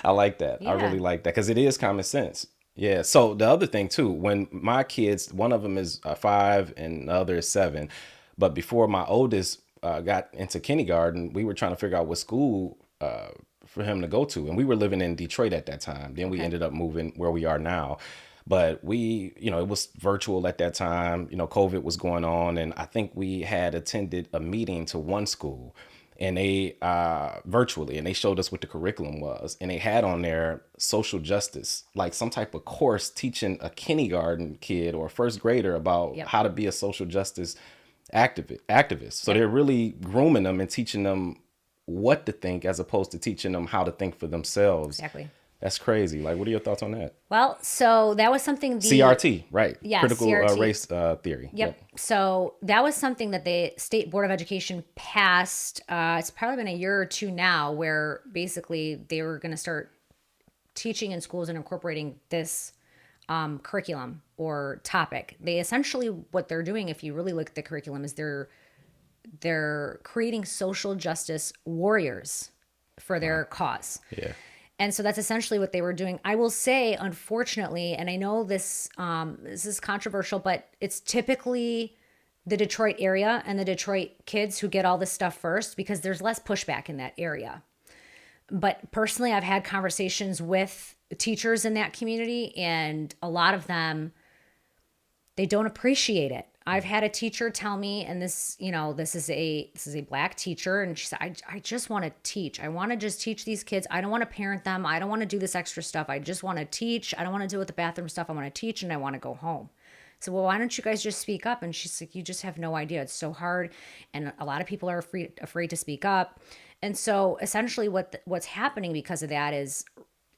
Speaker 1: I like that. Yeah. I really like that because it is common sense. Yeah. So the other thing too, when my kids, one of them is 5 and the other is 7. But before my oldest got into kindergarten, we were trying to figure out what school for him to go to. And we were living in Detroit at that time. Then we ended up moving where we are now. But it was virtual at that time. COVID was going on. And I think we had attended a meeting to one school. And they virtually, and they showed us what the curriculum was. And they had on there social justice, like some type of course teaching a kindergarten kid or a first grader about how to be a social justice activist. So they're really grooming them and teaching them what to think as opposed to teaching them how to think for themselves.
Speaker 2: Exactly.
Speaker 1: That's crazy. Like, what are your thoughts on that?
Speaker 2: Well, so that was something
Speaker 1: CRT, right?
Speaker 2: Yeah,
Speaker 1: critical
Speaker 2: CRT.
Speaker 1: Race theory.
Speaker 2: Yep. So that was something that the State Board of Education passed. It's probably been a year or two now, where basically they were going to start teaching in schools and incorporating this curriculum or topic. They essentially, what they're doing, if you really look at the curriculum, is they're creating social justice warriors for their cause. Yeah. And so that's essentially what they were doing. I will say, unfortunately, and I know this is controversial, but it's typically the Detroit area and the Detroit kids who get all this stuff first because there's less pushback in that area. But personally, I've had conversations with teachers in that community, and a lot of them, they don't appreciate it. I've had a teacher tell me, and this is a Black teacher, and she said, I just want to teach. I want to just teach these kids. I don't want to parent them. I don't want to do this extra stuff. I just want to teach. I don't want to deal with the bathroom stuff. I want to teach, and I want to go home. So, well, why don't you guys just speak up? And she's like, you just have no idea. It's so hard. And a lot of people are afraid to speak up. And so essentially what's happening because of that is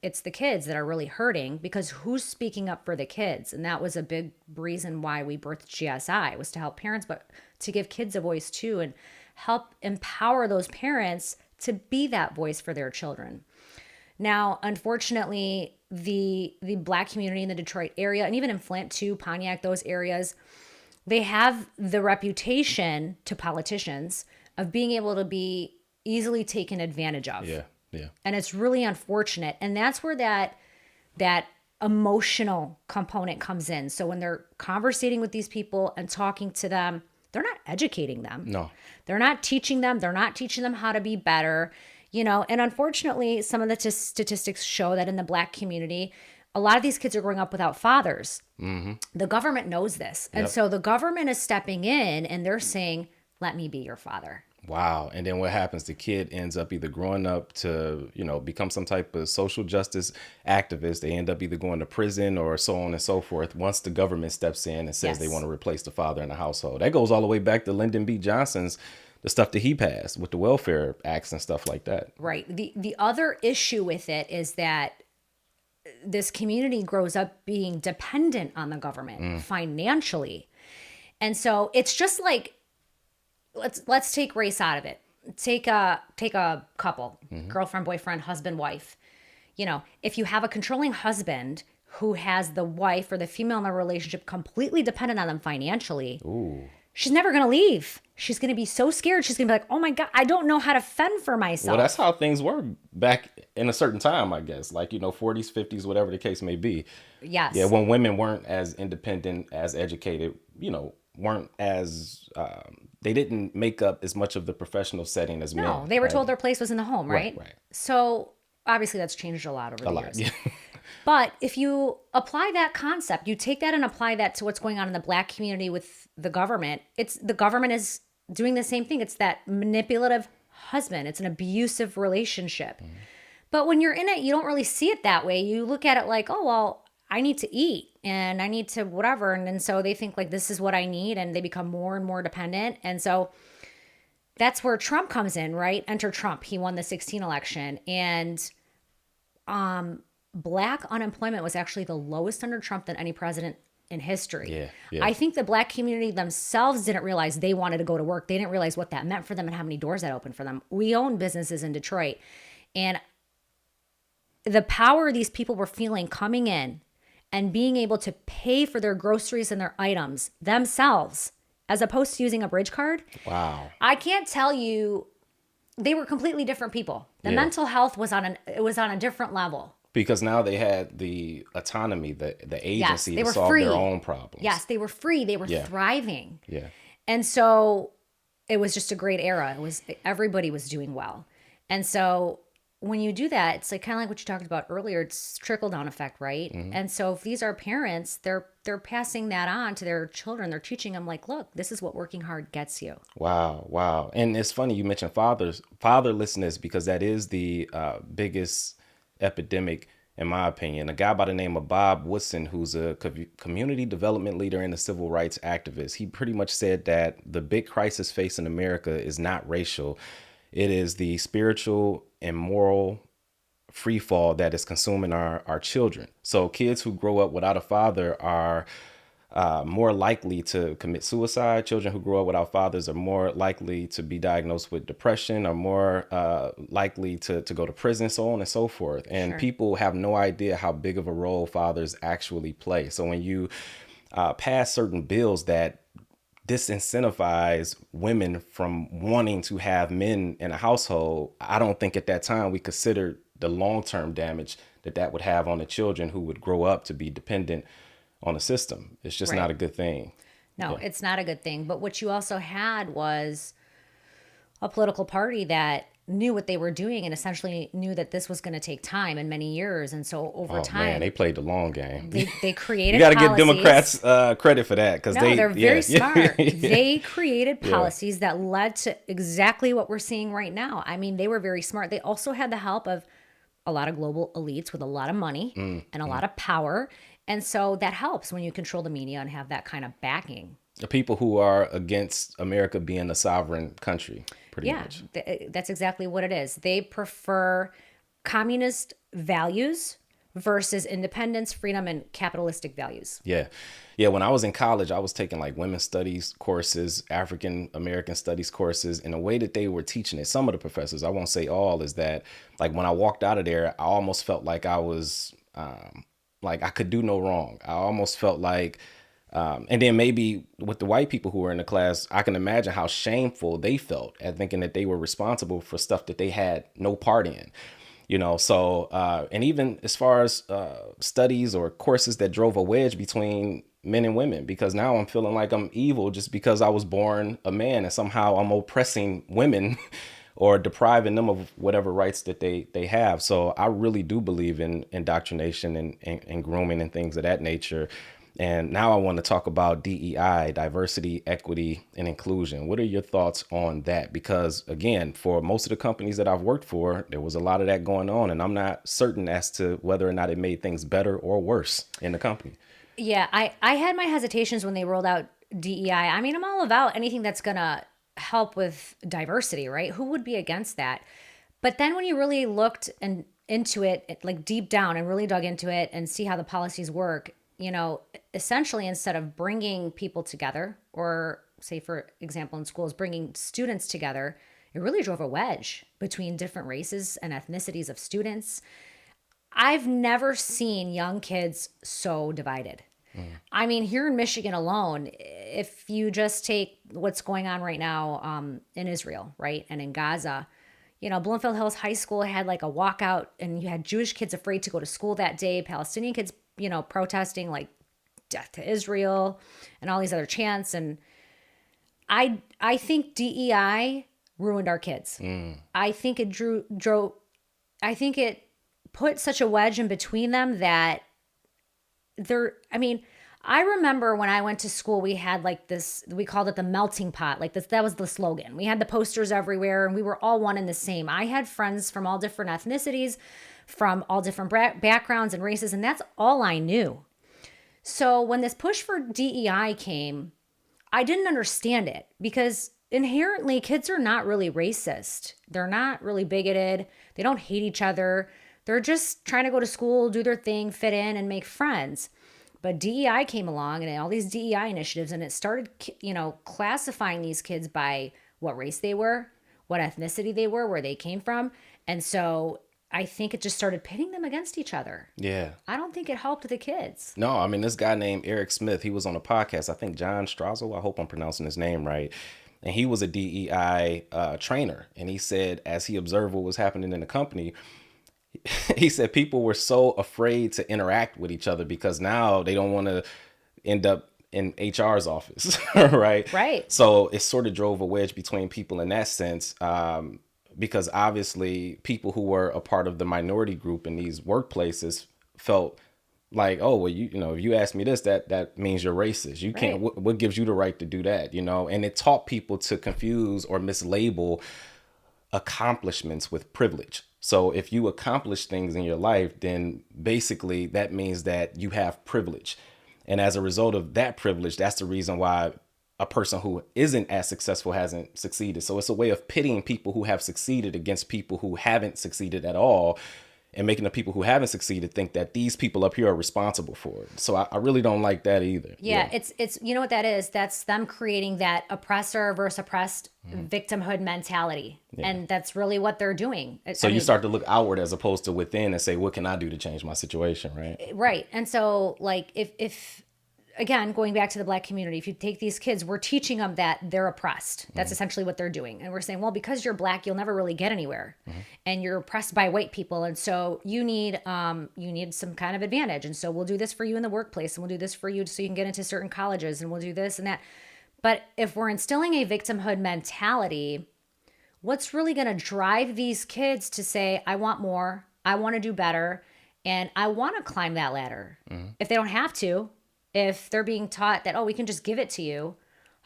Speaker 2: it's the kids that are really hurting because who's speaking up for the kids? And that was a big reason why we birthed GSI, was to help parents, but to give kids a voice too and help empower those parents to be that voice for their children. Now, unfortunately, the Black community in the Detroit area, and even in Flint too, Pontiac, those areas, they have the reputation to politicians of being able to be easily taken advantage of.
Speaker 1: Yeah, yeah.
Speaker 2: And it's really unfortunate. And that's where that emotional component comes in. So when they're conversating with these people and talking to them, they're not educating them.
Speaker 1: No.
Speaker 2: They're not teaching them. They're not teaching them how to be better. And unfortunately, some of the statistics show that in the Black community, a lot of these kids are growing up without fathers. Mm-hmm. The government knows this. And so the government is stepping in and they're saying, let me be your father.
Speaker 1: Wow. And then what happens? The kid ends up either growing up to, become some type of social justice activist. They end up either going to prison or so on and so forth once the government steps in and says they want to replace the father in the household. That goes all the way back to Lyndon B. Johnson's, the stuff that he passed with the welfare acts and stuff like that.
Speaker 2: Right. The other issue with it is that this community grows up being dependent on the government financially. And so it's just like, let's take race out of it. Take a couple, girlfriend, boyfriend, husband, wife. If you have a controlling husband who has the wife or the female in the relationship completely dependent on them financially, she's never going to leave. She's going to be so scared. She's going to be like, oh my God, I don't know how to fend for myself.
Speaker 1: Well, that's how things were back in a certain time, I guess. Like, 40s, 50s, whatever the case may be.
Speaker 2: Yes.
Speaker 1: Yeah, when women weren't as independent, as educated, weren't as, they didn't make up as much of the professional setting as men.
Speaker 2: No, they were told their place was in the home, right?
Speaker 1: Right.
Speaker 2: So obviously that's changed a lot over the years.
Speaker 1: Yeah.
Speaker 2: But if you apply that concept, you take that and apply that to what's going on in the Black community with the government, the government is doing the same thing. It's that manipulative husband. It's an abusive relationship. But when you're in it, you don't really see it that way. You look at it like, oh, well, I need to eat and I need to whatever. And so they think like, this is what I need. And they become more and more dependent. And so that's where Trump comes in, right? Enter Trump. He won the 2016 election. And Black unemployment was actually the lowest under Trump than any president in history.
Speaker 1: Yeah.
Speaker 2: I think the Black community themselves didn't realize they wanted to go to work. They didn't realize what that meant for them and how many doors that opened for them. We own businesses in Detroit. And the power these people were feeling coming in and being able to pay for their groceries and their items themselves, as opposed to using a bridge card.
Speaker 1: Wow.
Speaker 2: I can't tell you, they were completely different people. The mental health was on a different level.
Speaker 1: Because now they had the autonomy, the agency to solve
Speaker 2: free.
Speaker 1: their own problems.
Speaker 2: Yes, they were free. They were thriving.
Speaker 1: Yeah.
Speaker 2: And so it was just a great era. Everybody was doing well. And so when you do that, it's like kind of like what you talked about earlier. It's trickle down effect, right? And so if these are parents, they're passing that on to their children. They're teaching them like, look, this is what working hard gets you.
Speaker 1: Wow. And it's funny you mentioned fatherlessness, because that is the biggest epidemic, in my opinion. A guy by the name of Bob Woodson, who's a community development leader and a civil rights activist, he pretty much said that the big crisis facing America is not racial. It is the spiritual and moral free fall that is consuming our children. So kids who grow up without a father are more likely to commit suicide. Children who grow up without fathers are more likely to be diagnosed with depression, are more likely to go to prison, so on and so forth. And people have no idea how big of a role fathers actually play. So when you pass certain bills that disincentivize women from wanting to have men in a household, I don't think at that time we considered the long-term damage that would have on the children who would grow up to be dependent on the system. It's just not a good thing.
Speaker 2: No, it's not a good thing. But what you also had was a political party that knew what they were doing and essentially knew that this was going to take time and many years. And so over time,
Speaker 1: man, they played the long game.
Speaker 2: They created
Speaker 1: you got to give
Speaker 2: policies.
Speaker 1: Democrats credit for that, because
Speaker 2: they're very smart. They created policies that led to exactly what we're seeing right now. I mean, they were very smart. They also had the help of a lot of global elites with a lot of money and a lot of power. And so that helps when you control the media and have that kind of backing.
Speaker 1: The people who are against America being a sovereign country, pretty much.
Speaker 2: That's exactly what it is. They prefer communist values versus independence, freedom, and capitalistic values.
Speaker 1: Yeah. Yeah. When I was in college, I was taking like women's studies courses, African American studies courses, and the way that they were teaching it, some of the professors, I won't say all, is that like when I walked out of there, I almost felt like I was like I could do no wrong. I almost felt like, and then maybe with the white people who were in the class, I can imagine how shameful they felt at thinking that they were responsible for stuff that they had no part in. So and even as far as studies or courses that drove a wedge between men and women, because now I'm feeling like I'm evil just because I was born a man and somehow I'm oppressing women or depriving them of whatever rights that they have. So I really do believe in indoctrination and grooming and things of that nature. And now I want to talk about DEI, diversity, equity, and inclusion. What are your thoughts on that? Because again, for most of the companies that I've worked for, there was a lot of that going on, and I'm not certain as to whether or not it made things better or worse in the company.
Speaker 2: Yeah, I had my hesitations when they rolled out DEI. I mean, I'm all about anything that's going to help with diversity, right? Who would be against that? But then when you really looked into it, like deep down and really dug into it and see how the policies work, essentially instead of bringing people together, or say, for example, in schools, bringing students together, it really drove a wedge between different races and ethnicities of students. I've never seen young kids so divided. I mean, here in Michigan alone, if you just take what's going on right now in Israel, right, and in Gaza, Bloomfield Hills High School had like a walkout, and you had Jewish kids afraid to go to school that day, Palestinian kids, protesting like death to Israel and all these other chants. And I think DEI ruined our kids. I think it I think it put such a wedge in between them that I remember when I went to school, we had like this, we called it the melting pot. Like this, that was the slogan. We had the posters everywhere and we were all one and the same. I had friends from all different ethnicities, from all different backgrounds and races, and that's all I knew. So when this push for DEI came, I didn't understand it because inherently kids are not really racist. They're not really bigoted. They don't hate each other. They're just trying to go to school, do their thing, fit in, and make friends. But DEI came along and all these DEI initiatives, and it started, classifying these kids by what race they were, what ethnicity they were, where they came from. And so I think it just started pitting them against each other.
Speaker 1: Yeah.
Speaker 2: I don't think it helped the kids.
Speaker 1: No, I mean, this guy named Eric Smith, he was on a podcast, I think John Strazel, I hope I'm pronouncing his name right. And he was a DEI trainer. And he said, as he observed what was happening in the company, he said people were so afraid to interact with each other because now they don't want to end up in HR's office, right?
Speaker 2: Right.
Speaker 1: So it sort of drove a wedge between people in that sense, because obviously people who were a part of the minority group in these workplaces felt like, oh, well, if you ask me this, that means you're racist. You can't.
Speaker 2: Right.
Speaker 1: What gives you the right to do that? And it taught people to confuse or mislabel accomplishments with privilege. So if you accomplish things in your life, then basically that means that you have privilege. And as a result of that privilege, that's the reason why a person who isn't as successful hasn't succeeded. So it's a way of pitting people who have succeeded against people who haven't succeeded at all, and making the people who haven't succeeded think that these people up here are responsible for it. So I really don't like that either.
Speaker 2: Yeah, it's you know what that is? That's them creating that oppressor versus oppressed victimhood mentality. Yeah. And that's really what they're doing.
Speaker 1: So you start to look outward as opposed to within and say, what can I do to change my situation, right?
Speaker 2: Right. And so like if again, going back to the Black community, if you take these kids, we're teaching them that they're oppressed. That's essentially what they're doing. And we're saying, well, because you're Black, you'll never really get anywhere. And you're oppressed by white people. And so you need some kind of advantage. And so we'll do this for you in the workplace, and we'll do this for you so you can get into certain colleges, and we'll do this and that. But if we're instilling a victimhood mentality, what's really going to drive these kids to say, I want more, I want to do better, and I want to climb that ladder? If they don't have to, if they're being taught that, oh, we can just give it to you,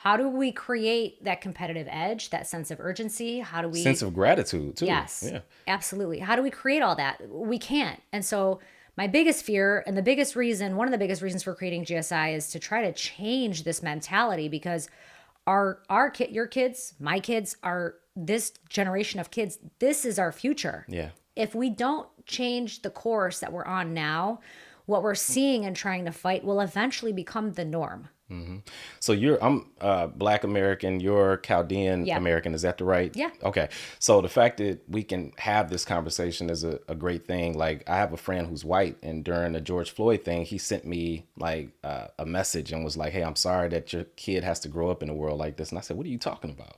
Speaker 2: How do we create that competitive edge, that sense of urgency? How do we
Speaker 1: Sense of gratitude too.
Speaker 2: Yes,
Speaker 1: Yeah.
Speaker 2: absolutely. How do we create all that? We can't. And so my biggest fear and the biggest reason, one of the biggest reasons for creating GSI is to try to change this mentality because your kids, my kids are this generation of kids. This is our future.
Speaker 1: Yeah.
Speaker 2: If we don't change the course that we're on now, what we're seeing and trying to fight will eventually become the norm.
Speaker 1: So I'm Black American, you're Chaldean
Speaker 2: Yeah.
Speaker 1: American. Is that the right?
Speaker 2: Yeah.
Speaker 1: Okay. So the fact that we can have this conversation is a great thing. Like I have a friend who's white, and during the George Floyd thing, he sent me like a message and was like, "Hey, I'm sorry that your kid has to grow up in a world like this." And I said, "What are you talking about?"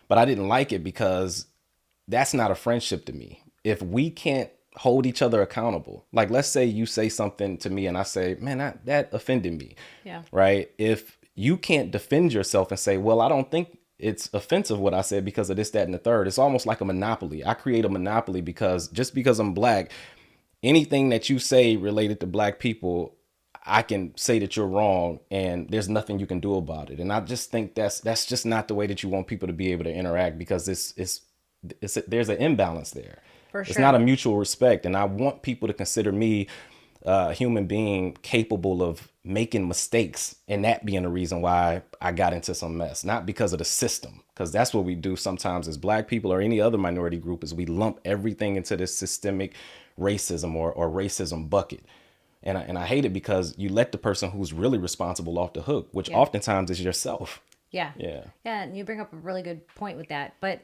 Speaker 1: But I didn't like it because that's not a friendship to me. If we can't hold each other accountable, like let's say you say something to me and I say, "Man, that offended me."
Speaker 2: Yeah.
Speaker 1: Right? If you can't defend yourself and say, "Well, I don't think it's offensive what I said because of this, that, and the third," it's almost like a monopoly. I create a monopoly because just because I'm Black, anything that you say related to Black people, I can say that you're wrong and there's nothing you can do about it. And I just think that's just not the way that you want people to be able to interact, because there's an imbalance there.
Speaker 2: For
Speaker 1: It's
Speaker 2: sure.
Speaker 1: not a mutual respect. And I want people to consider me a human being capable of making mistakes, and that being the reason why I got into some mess, not because of the system, because that's what we do sometimes as Black people or any other minority group, is we lump everything into this systemic racism or racism bucket. And I hate it because you let the person who's really responsible off the hook, which
Speaker 2: Yeah.
Speaker 1: oftentimes is yourself.
Speaker 2: Yeah.
Speaker 1: Yeah.
Speaker 2: Yeah. And you bring up a really good point with that. But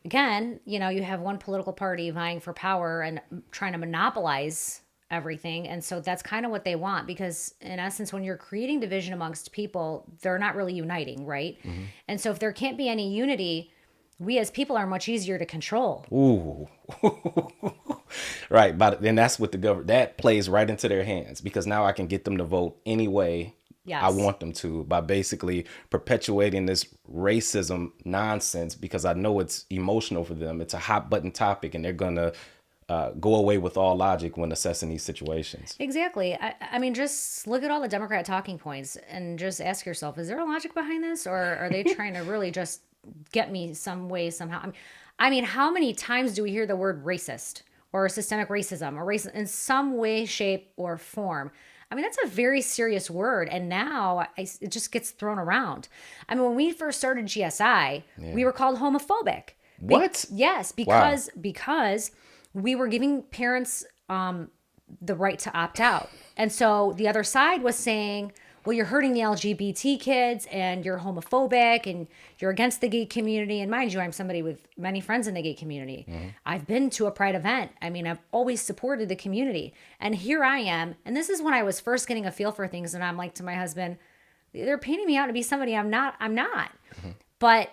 Speaker 2: again, you have one political party vying for power and trying to monopolize everything. And so that's kind of what they want, because in essence, when you're creating division amongst people, they're not really uniting, right? And so if there can't be any unity, we as people are much easier to control.
Speaker 1: Ooh. Right. But then that's what the government, that plays right into their hands, because now I can get them to vote any way
Speaker 2: Yes.
Speaker 1: I want them to, by basically perpetuating this racism nonsense, because I know it's emotional for them. It's a hot button topic, and they're going to go away with all logic when assessing these situations.
Speaker 2: Exactly. I mean, just look at all the Democrat talking points and just ask yourself, is there a logic behind this? Or are they trying to really just get me some way, somehow? I mean, how many times do we hear the word racist or systemic racism or racism in some way, shape, or form? I mean, that's a very serious word. And now it just gets thrown around. I mean, when we first started GSI, we were called homophobic.
Speaker 1: What?
Speaker 2: Yes, because we were giving parents the right to opt out. And so the other side was saying, well, you're hurting the LGBT kids and you're homophobic and you're against the gay community. And mind you, I'm somebody with many friends in the gay community. I've been to a Pride event. I mean, I've always supported the community. And here I am. And this is when I was first getting a feel for things. And I'm like to my husband, they're painting me out to be somebody I'm not. But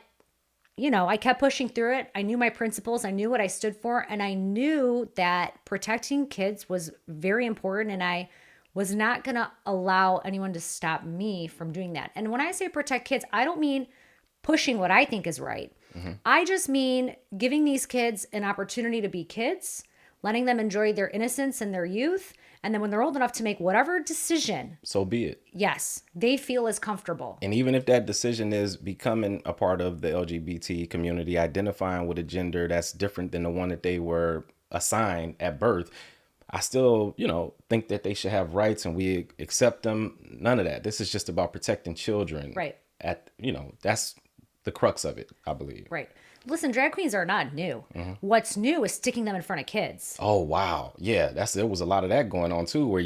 Speaker 2: I kept pushing through it. I knew my principles. I knew what I stood for. And I knew that protecting kids was very important. And I was not going to allow anyone to stop me from doing that. And when I say protect kids, I don't mean pushing what I think is right. I just mean giving these kids an opportunity to be kids, letting them enjoy their innocence and their youth. And then when they're old enough to make whatever decision,
Speaker 1: So be it.
Speaker 2: yes, they feel is comfortable.
Speaker 1: And even if that decision is becoming a part of the LGBT community, identifying with a gender that's different than the one that they were assigned at birth, I still, think that they should have rights and we accept them. None of that. This is just about protecting children.
Speaker 2: Right.
Speaker 1: That's the crux of it, I believe.
Speaker 2: Right. Listen, drag queens are not new. What's new is sticking them in front of kids.
Speaker 1: Oh, wow. Yeah, there was a lot of that going on too, where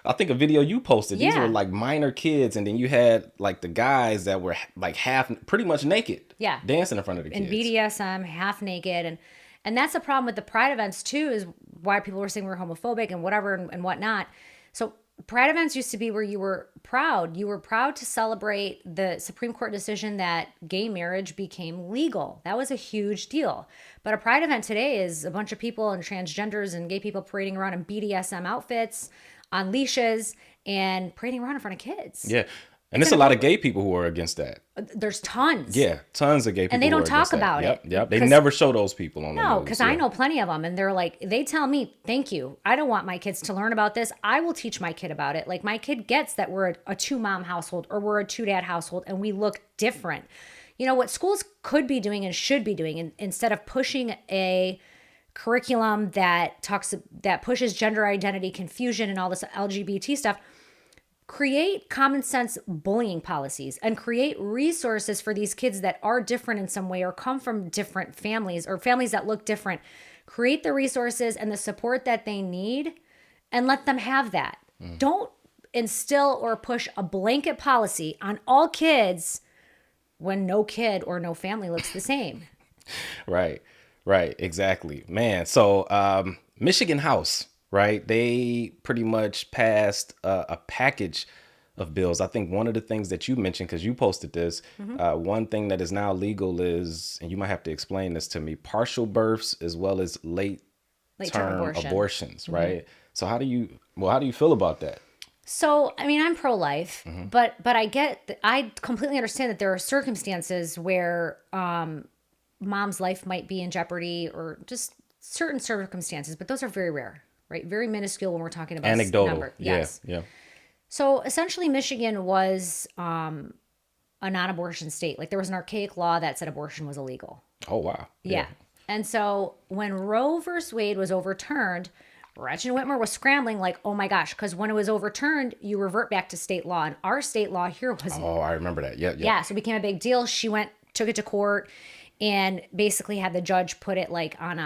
Speaker 1: I think a video you posted, these
Speaker 2: Yeah.
Speaker 1: were like minor kids, and then you had like the guys that were like pretty much naked.
Speaker 2: Yeah.
Speaker 1: Dancing in front of the kids.
Speaker 2: In BDSM, half naked. And that's a problem with the Pride events too, is why people were saying we're homophobic and whatever and whatnot. So Pride events used to be where you were proud. You were proud to celebrate the Supreme Court decision that gay marriage became legal. That was a huge deal. But a Pride event today is a bunch of people and transgenders and gay people parading around in BDSM outfits, on leashes, and parading around in front of kids.
Speaker 1: Yeah. And there's a lot of gay people who are against that.
Speaker 2: There's tons.
Speaker 1: Yeah, tons of gay people
Speaker 2: And they
Speaker 1: who
Speaker 2: don't
Speaker 1: are
Speaker 2: talk
Speaker 1: against that.
Speaker 2: about it.
Speaker 1: Yep. They never show those people on the news.
Speaker 2: No, because I know plenty of them, and they're like, they tell me, thank you. I don't want my kids to learn about this. I will teach my kid about it. Like, my kid gets that we're a 2-mom household or we're a 2-dad household and we look different. You know, what schools could be doing and should be doing, instead of pushing a curriculum that pushes gender identity confusion and all this LGBT stuff, create common sense bullying policies and create resources for these kids that are different in some way or come from different families or families that look different. Create the resources and the support that they need and let them have that. Don't instill or push a blanket policy on all kids when no kid or no family looks the same.
Speaker 1: Right. Exactly. Man. So, Michigan House, right? They pretty much passed a package of bills. I think one of the things that you mentioned, because you posted this, one thing that is now legal is, and you might have to explain this to me, partial births as well as late term abortions, right? So how do you feel about that?
Speaker 2: So, I mean, I'm pro-life, but I completely understand that there are circumstances where mom's life might be in jeopardy or just certain circumstances, but those are very rare, right? Very minuscule when we're talking about
Speaker 1: anecdotal.
Speaker 2: Number. Yes.
Speaker 1: Yeah.
Speaker 2: So essentially Michigan was a non-abortion state. Like, there was an archaic law that said abortion was illegal.
Speaker 1: Oh, wow.
Speaker 2: Yeah. And so when Roe versus Wade was overturned, Gretchen Whitmer was scrambling like, oh my gosh, because when it was overturned, you revert back to state law. And our state law here was...
Speaker 1: Oh, I remember that.
Speaker 2: Yeah, so it became a big deal. She took it to court and basically had the judge put it like on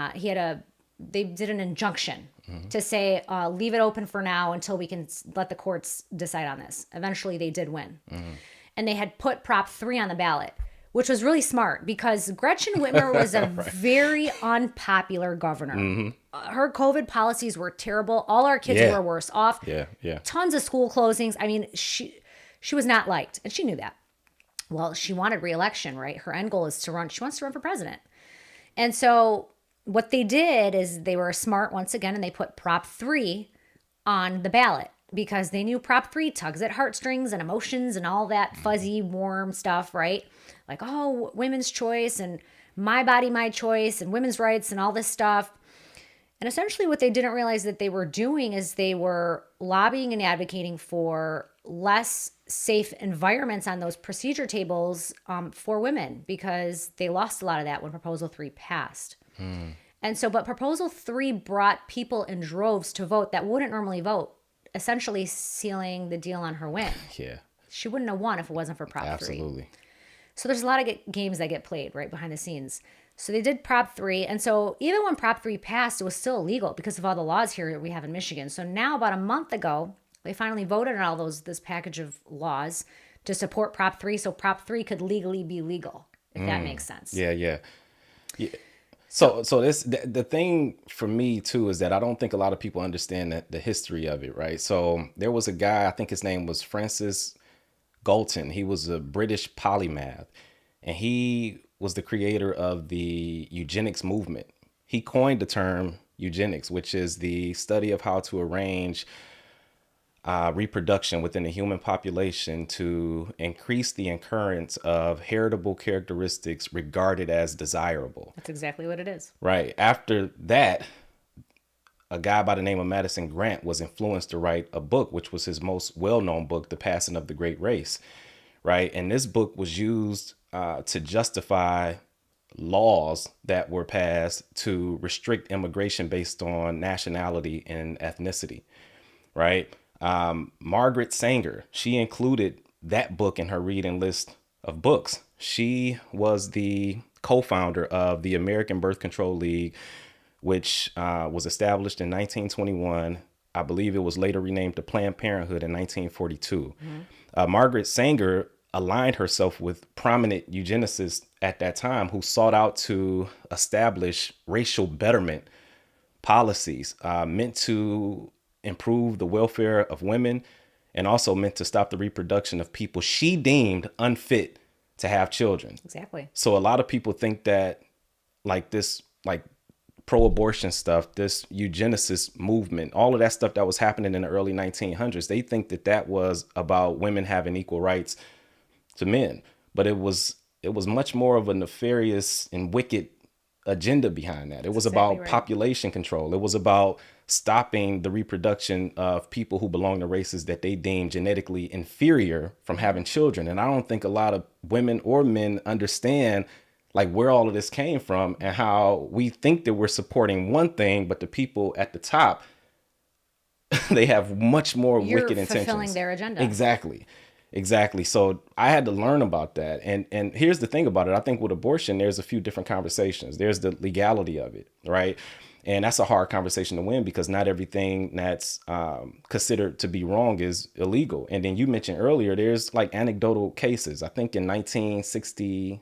Speaker 2: they did an injunction to say, leave it open for now until we can let the courts decide on this. Eventually they did win. And they had put Prop 3 on the ballot, which was really smart because Gretchen Whitmer was a very unpopular governor. Her COVID policies were terrible. All our kids were worse off.
Speaker 1: Yeah.
Speaker 2: Tons of school closings. I mean, she was not liked, and she knew that. Well, she wanted re-election, right? Her end goal is she wants to run for president. And so what they did is they were smart once again, and they put Prop 3 on the ballot because they knew Prop 3 tugs at heartstrings and emotions and all that fuzzy, warm stuff, right? Like, oh, women's choice and my body, my choice and women's rights and all this stuff. And essentially what they didn't realize that they were doing is they were lobbying and advocating for less safe environments on those procedure tables for women because they lost a lot of that when Proposal 3 passed. And so, but Proposal 3 brought people in droves to vote that wouldn't normally vote, essentially sealing the deal on her win.
Speaker 1: Yeah.
Speaker 2: She wouldn't have won if it wasn't for Prop 3.
Speaker 1: Absolutely.
Speaker 2: So there's a lot of games that get played right behind the scenes. So they did Prop 3. And so even when Prop 3 passed, it was still illegal because of all the laws here that we have in Michigan. So now about a month ago, they finally voted on this package of laws to support Prop 3 so Prop 3 could legally be legal, if that makes sense.
Speaker 1: Yeah. So the thing for me too is that I don't think a lot of people understand the history of it, right? So there was a guy, I think his name was Francis Galton. He was a British polymath, and he was the creator of the eugenics movement. He coined the term eugenics, which is the study of how to arrange reproduction within the human population to increase the occurrence of heritable characteristics regarded as desirable.
Speaker 2: That's exactly what it is.
Speaker 1: Right. After that, a guy by the name of Madison Grant was influenced to write a book, which was his most well-known book, The Passing of the Great Race. Right. And this book was used to justify laws that were passed to restrict immigration based on nationality and ethnicity. Right. Margaret Sanger, she included that book in her reading list of books. She was the co-founder of the American Birth Control League, which was established in 1921. I believe it was later renamed to Planned Parenthood in 1942. Margaret Sanger aligned herself with prominent eugenicists at that time who sought out to establish racial betterment policies meant to improve the welfare of women and also meant to stop the reproduction of people she deemed unfit to have children.
Speaker 2: Exactly.
Speaker 1: So a lot of people think that pro-abortion stuff, this eugenicist movement, all of that stuff that was happening in the early 1900s, they think that that was about women having equal rights to men. But it was much more of a nefarious and wicked agenda behind that. It was
Speaker 2: exactly
Speaker 1: about
Speaker 2: right.
Speaker 1: population control. It was about stopping the reproduction of people who belong to races that they deem genetically inferior from having children. And I don't think a lot of women or men understand like where all of this came from and how we think that we're supporting one thing, but the people at the top, they have much more
Speaker 2: You're
Speaker 1: wicked intentions.
Speaker 2: fulfilling their agenda.
Speaker 1: Exactly. So I had to learn about that. And here's the thing about it. I think with abortion, there's a few different conversations. There's the legality of it, right? And that's a hard conversation to win because not everything that's considered to be wrong is illegal. And then you mentioned earlier, there's like anecdotal cases. I think in 1963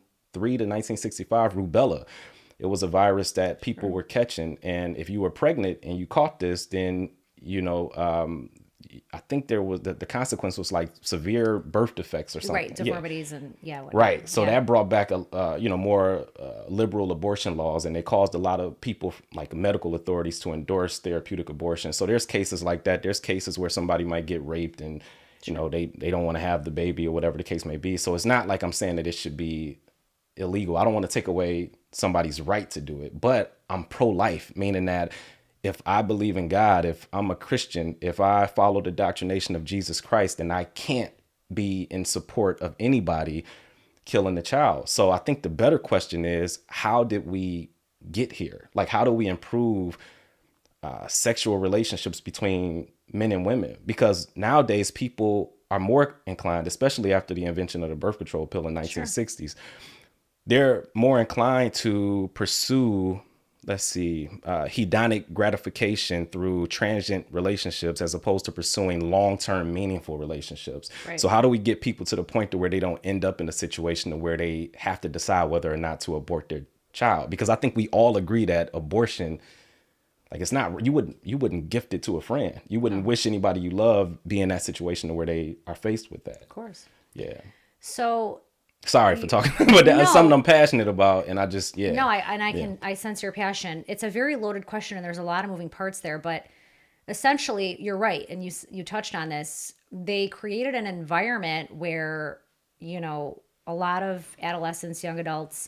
Speaker 1: to 1965, rubella, it was a virus that people were catching. And if you were pregnant and you caught this, then, I think there was the consequence was like severe birth defects or something.
Speaker 2: Right, deformities and whatever.
Speaker 1: Right. So that brought back more liberal abortion laws, and they caused a lot of people like medical authorities to endorse therapeutic abortion. So there's cases like that. There's cases where somebody might get raped and they don't want to have the baby or whatever the case may be. So it's not like I'm saying that it should be illegal. I don't want to take away somebody's right to do it, but I'm pro-life, meaning that if I believe in God, if I'm a Christian, if I follow the doctrination of Jesus Christ, then I can't be in support of anybody killing a child. So I think the better question is, how did we get here? Like, how do we improve sexual relationships between men and women? Because nowadays people are more inclined, especially after the invention of the birth control pill in 1960s, they're more inclined to pursue hedonic gratification through transient relationships as opposed to pursuing long-term meaningful relationships.
Speaker 2: Right.
Speaker 1: So how do we get people to the point to where they don't end up in a situation where they have to decide whether or not to abort their child? Because I think we all agree that abortion, like it's not, you wouldn't gift it to a friend. You wouldn't wish anybody you love be in that situation where they are faced with that.
Speaker 2: Of course.
Speaker 1: Yeah.
Speaker 2: So
Speaker 1: sorry for talking, but that's something I'm passionate about. And I just,
Speaker 2: I sense your passion. It's a very loaded question and there's a lot of moving parts there, but essentially you're right. And you touched on this. They created an environment where, a lot of adolescents, young adults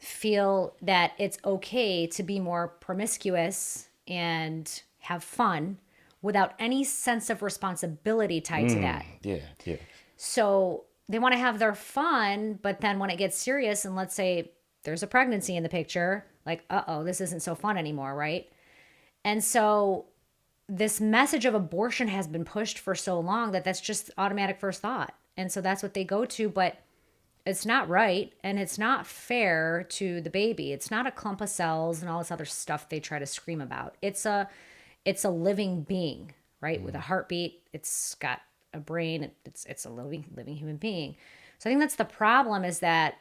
Speaker 2: feel that it's okay to be more promiscuous and have fun without any sense of responsibility tied to that.
Speaker 1: Yeah.
Speaker 2: So they want to have their fun, but then when it gets serious and let's say there's a pregnancy in the picture, like, this isn't so fun anymore, right? And so this message of abortion has been pushed for so long that that's just automatic first thought. And so that's what they go to, but it's not right and it's not fair to the baby. It's not a clump of cells and all this other stuff they try to scream about. It's a living being, right? With a heartbeat. It's got a brain. It's a living human being. So I think that's the problem, is that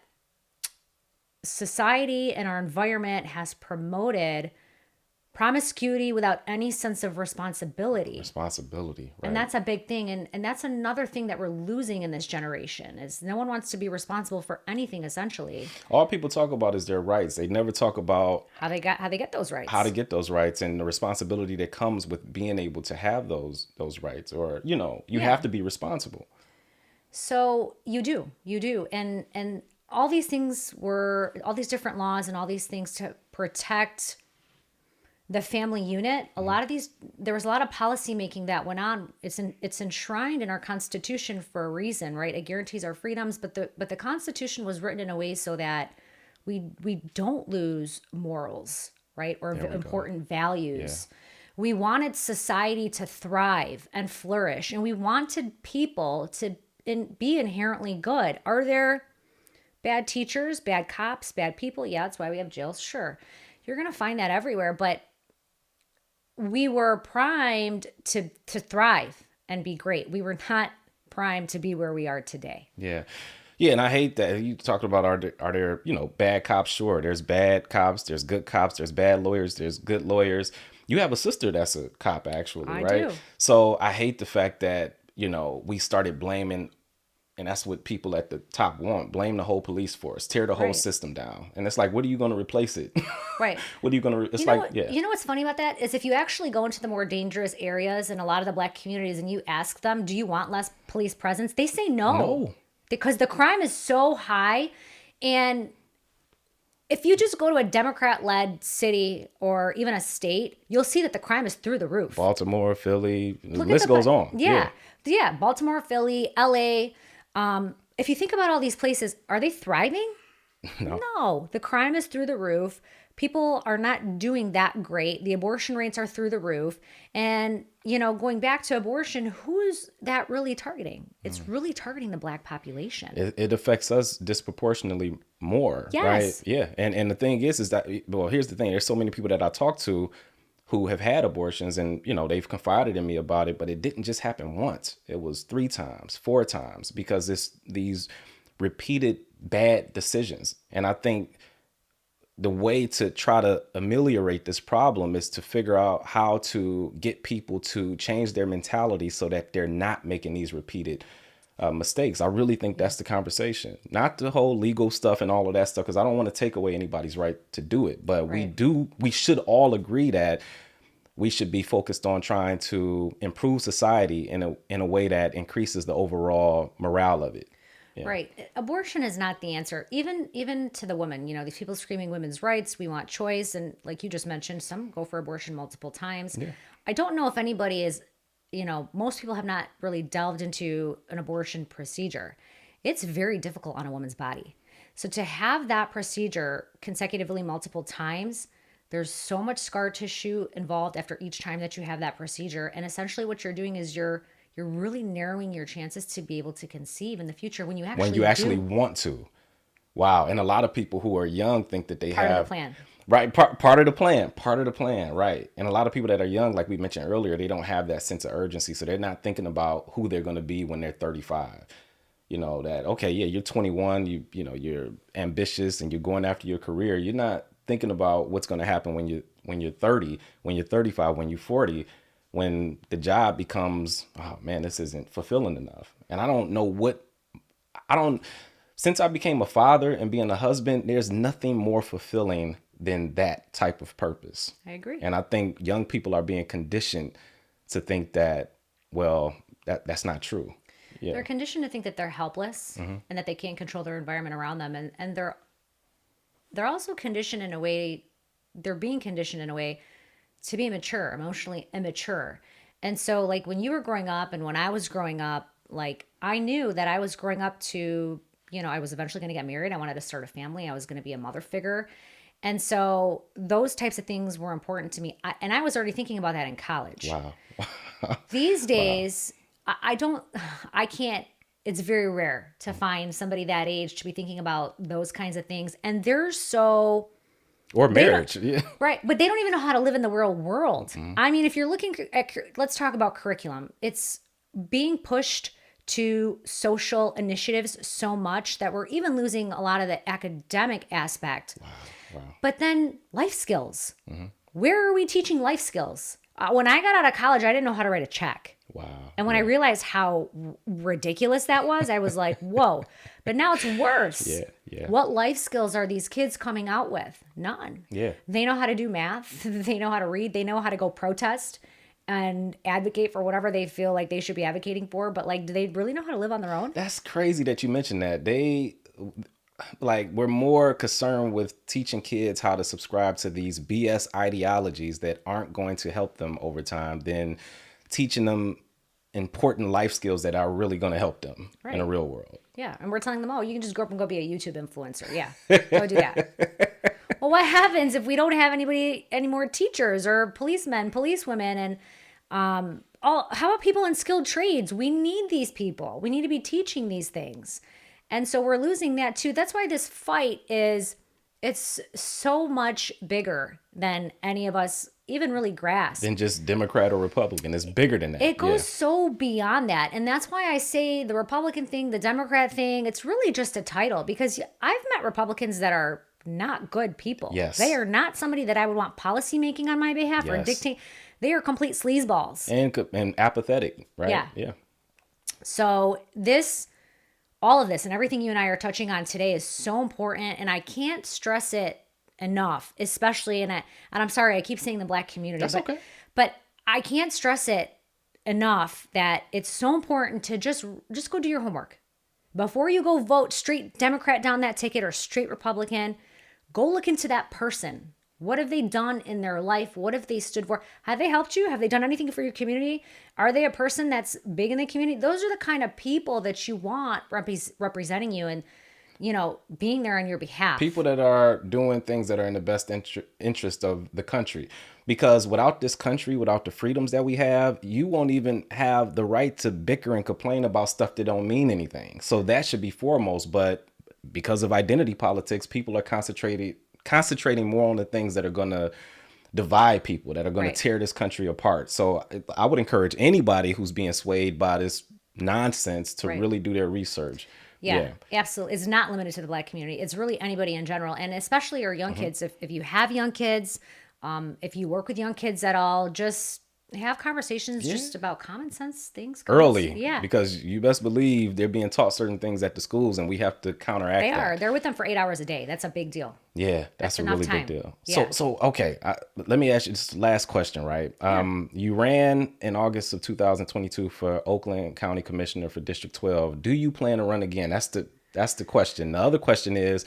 Speaker 2: society and our environment has promoted promiscuity without any sense of responsibility.
Speaker 1: Right.
Speaker 2: And that's a big thing. And that's another thing that we're losing in this generation, is no one wants to be responsible for anything, essentially.
Speaker 1: All people talk about is their rights. They never talk about
Speaker 2: how they get those rights.
Speaker 1: How to get those rights and the responsibility that comes with being able to have those rights, or you have to be responsible.
Speaker 2: So you do. And all these things all these different laws and all these things to protect the family unit. There was a lot of policy making that went on. It's enshrined in our Constitution for a reason, right? It guarantees our freedoms, but the Constitution was written in a way so that we don't lose morals, right? Or important values. Yeah. We wanted society to thrive and flourish, and we wanted people to be inherently good. Are there bad teachers, bad cops, bad people? Yeah, that's why we have jails. Sure. You're going to find that everywhere, but we were primed to thrive and be great. We were not primed to be where we are today.
Speaker 1: Yeah. Yeah, and I hate that. You talked about are there bad cops? Sure, there's bad cops, there's good cops, there's bad lawyers, there's good lawyers. You have a sister that's a cop, actually, right?
Speaker 2: I do.
Speaker 1: So I hate the fact that we started blaming And that's what people at the top want. Blame the whole police force, tear the whole
Speaker 2: Right.
Speaker 1: system down. And it's like, what are you going to replace it?
Speaker 2: Right.
Speaker 1: What are you going to, it's
Speaker 2: You know,
Speaker 1: like, yeah.
Speaker 2: you know what's funny about that is if you actually go into the more dangerous areas in a lot of the black communities and you ask them, do you want less police presence? They say no.
Speaker 1: No.
Speaker 2: Because the crime is so high. And if you just go to a Democrat-led city or even a state, you'll see that the crime is through the roof.
Speaker 1: Baltimore, Philly, the
Speaker 2: Look at
Speaker 1: list goes on.
Speaker 2: Yeah. Yeah. Baltimore, Philly, LA. If you think about all these places, are they thriving? No. The crime is through the roof. People are not doing that great. The abortion rates are through the roof. And, you know, going back to abortion, who's that really targeting? It's really targeting the black population.
Speaker 1: It affects us disproportionately more,
Speaker 2: Yes.
Speaker 1: right? Yeah. And the thing is that, well, here's the thing. There's so many people that I talk to who have had abortions and, you know, they've confided in me about it, but it didn't just happen once. It was 3 times, 4 times, because it's these repeated bad decisions. And I think the way to try to ameliorate this problem is to figure out how to get people to change their mentality so that they're not making these repeated mistakes. I really think that's the conversation, not the whole legal stuff and all of that stuff, because I don't want to take away anybody's right to do it. But
Speaker 2: Right.
Speaker 1: we should all agree that we should be focused on trying to improve society in a way that increases the overall morale of it. Yeah.
Speaker 2: Right. Abortion is not the answer. Even to the women, you know, these people screaming women's rights, we want choice. And like you just mentioned, some go for abortion multiple times.
Speaker 1: Yeah.
Speaker 2: I don't know if anybody is, you know, most people have not really delved into an abortion procedure. It's very difficult on a woman's body. So to have that procedure consecutively multiple times, there's so much scar tissue involved after each time that you have that procedure. And essentially what you're doing is you're really narrowing your chances to be able to conceive in the future when you actually
Speaker 1: want to. Wow. And a lot of people who are young think that they
Speaker 2: Part
Speaker 1: have
Speaker 2: of the plan.
Speaker 1: Right. Part of the plan. Right. And a lot of people that are young, like we mentioned earlier, they don't have that sense of urgency. So they're not thinking about who they're going to be when they're 35. You know, that, okay, yeah, you're 21, you know, you're ambitious and you're going after your career. You're not thinking about what's going to happen when you're 30, when you're 35, when you're 40, when the job becomes, oh man, this isn't fulfilling enough. And since I became a father and being a husband, there's nothing more fulfilling than that type of purpose.
Speaker 2: I agree.
Speaker 1: And I think young people are being conditioned to think that, well, that's not true. Yeah.
Speaker 2: They're conditioned to think that they're helpless and that they can't control their environment around them. And they're also conditioned in a way, they're being conditioned in a way to be immature, emotionally immature. And so like when you were growing up and when I was growing up, like I knew that I was growing up to, you know, I was eventually going to get married. I wanted to start a family. I was going to be a mother figure. And so those types of things were important to me. And I was already thinking about that in college.
Speaker 1: Wow.
Speaker 2: These days, I can't, it's very rare to find somebody that age to be thinking about those kinds of things. And they're so...
Speaker 1: Or marriage. Yeah.
Speaker 2: Right. But they don't even know how to live in the real world. I mean, if you're looking at, let's talk about curriculum. It's being pushed to social initiatives so much that we're even losing a lot of the academic aspect.
Speaker 1: Wow.
Speaker 2: But then life skills. Where are we teaching life skills? When I got out of college, I didn't know how to write a check.
Speaker 1: Wow.
Speaker 2: And when I realized how ridiculous that was, I was like, whoa. But now it's worse.
Speaker 1: Yeah.
Speaker 2: What life skills are these kids coming out with? None.
Speaker 1: Yeah.
Speaker 2: They know how to do math. They know how to read. They know how to go protest and advocate for whatever they feel like they should be advocating for. But like, do they really know how to live on their own?
Speaker 1: That's crazy that you mentioned that. We're more concerned with teaching kids how to subscribe to these BS ideologies that aren't going to help them over time than teaching them important life skills that are really going to help them in the real world.
Speaker 2: Yeah. And we're telling them, oh, you can just grow up and go be a YouTube influencer. Yeah. Go do that. Well, what happens if we don't have any more teachers or policemen, policewomen, and how about people in skilled trades? We need these people. We need to be teaching these things. And so we're losing that too. That's why this fight it's so much bigger than any of us even really grasp.
Speaker 1: Than just Democrat or Republican. It's bigger than that.
Speaker 2: It goes so beyond that. And that's why I say the Republican thing, the Democrat thing, it's really just a title, because I've met Republicans that are not good people.
Speaker 1: Yes.
Speaker 2: They are not somebody that I would want policy making on my behalf or dictate. They are complete sleazeballs.
Speaker 1: And apathetic, right?
Speaker 2: Yeah.
Speaker 1: Yeah.
Speaker 2: So this all of this and everything you and I are touching on today is so important. And I can't stress it enough, especially and I'm sorry, I keep saying the Black community.
Speaker 1: That's okay.
Speaker 2: But I can't stress it enough that it's so important to just go do your homework. Before you go vote straight Democrat down that ticket or straight Republican, go look into that person. What have they done in their life? What have they stood for? Have they helped you? Have they done anything for your community? Are they a person that's big in the community? Those are the kind of people that you want representing you and, being there on your behalf.
Speaker 1: People that are doing things that are in the best interest of the country. Because without this country, without the freedoms that we have, you won't even have the right to bicker and complain about stuff that don't mean anything. So that should be foremost. But because of identity politics, people are concentrating more on the things that are going to divide people, that are going to tear this country apart. So I would encourage anybody who's being swayed by this nonsense to really do their research.
Speaker 2: Yeah, absolutely. It's not limited to the Black community. It's really anybody in general. And especially your young kids. If you have young kids, if you work with young kids at all, just have conversations just about common sense things.
Speaker 1: Early. Yeah. Because you best believe they're being taught certain things at the schools and we have to counteract
Speaker 2: They are.
Speaker 1: that.
Speaker 2: They're with them for 8 hours a day. That's a big deal.
Speaker 1: Yeah, that's a really big deal.
Speaker 2: Yeah.
Speaker 1: So okay, let me ask you this last question, right? You ran in August of 2022 for Oakland County Commissioner for District 12. Do you plan to run again? That's the question. The other question is,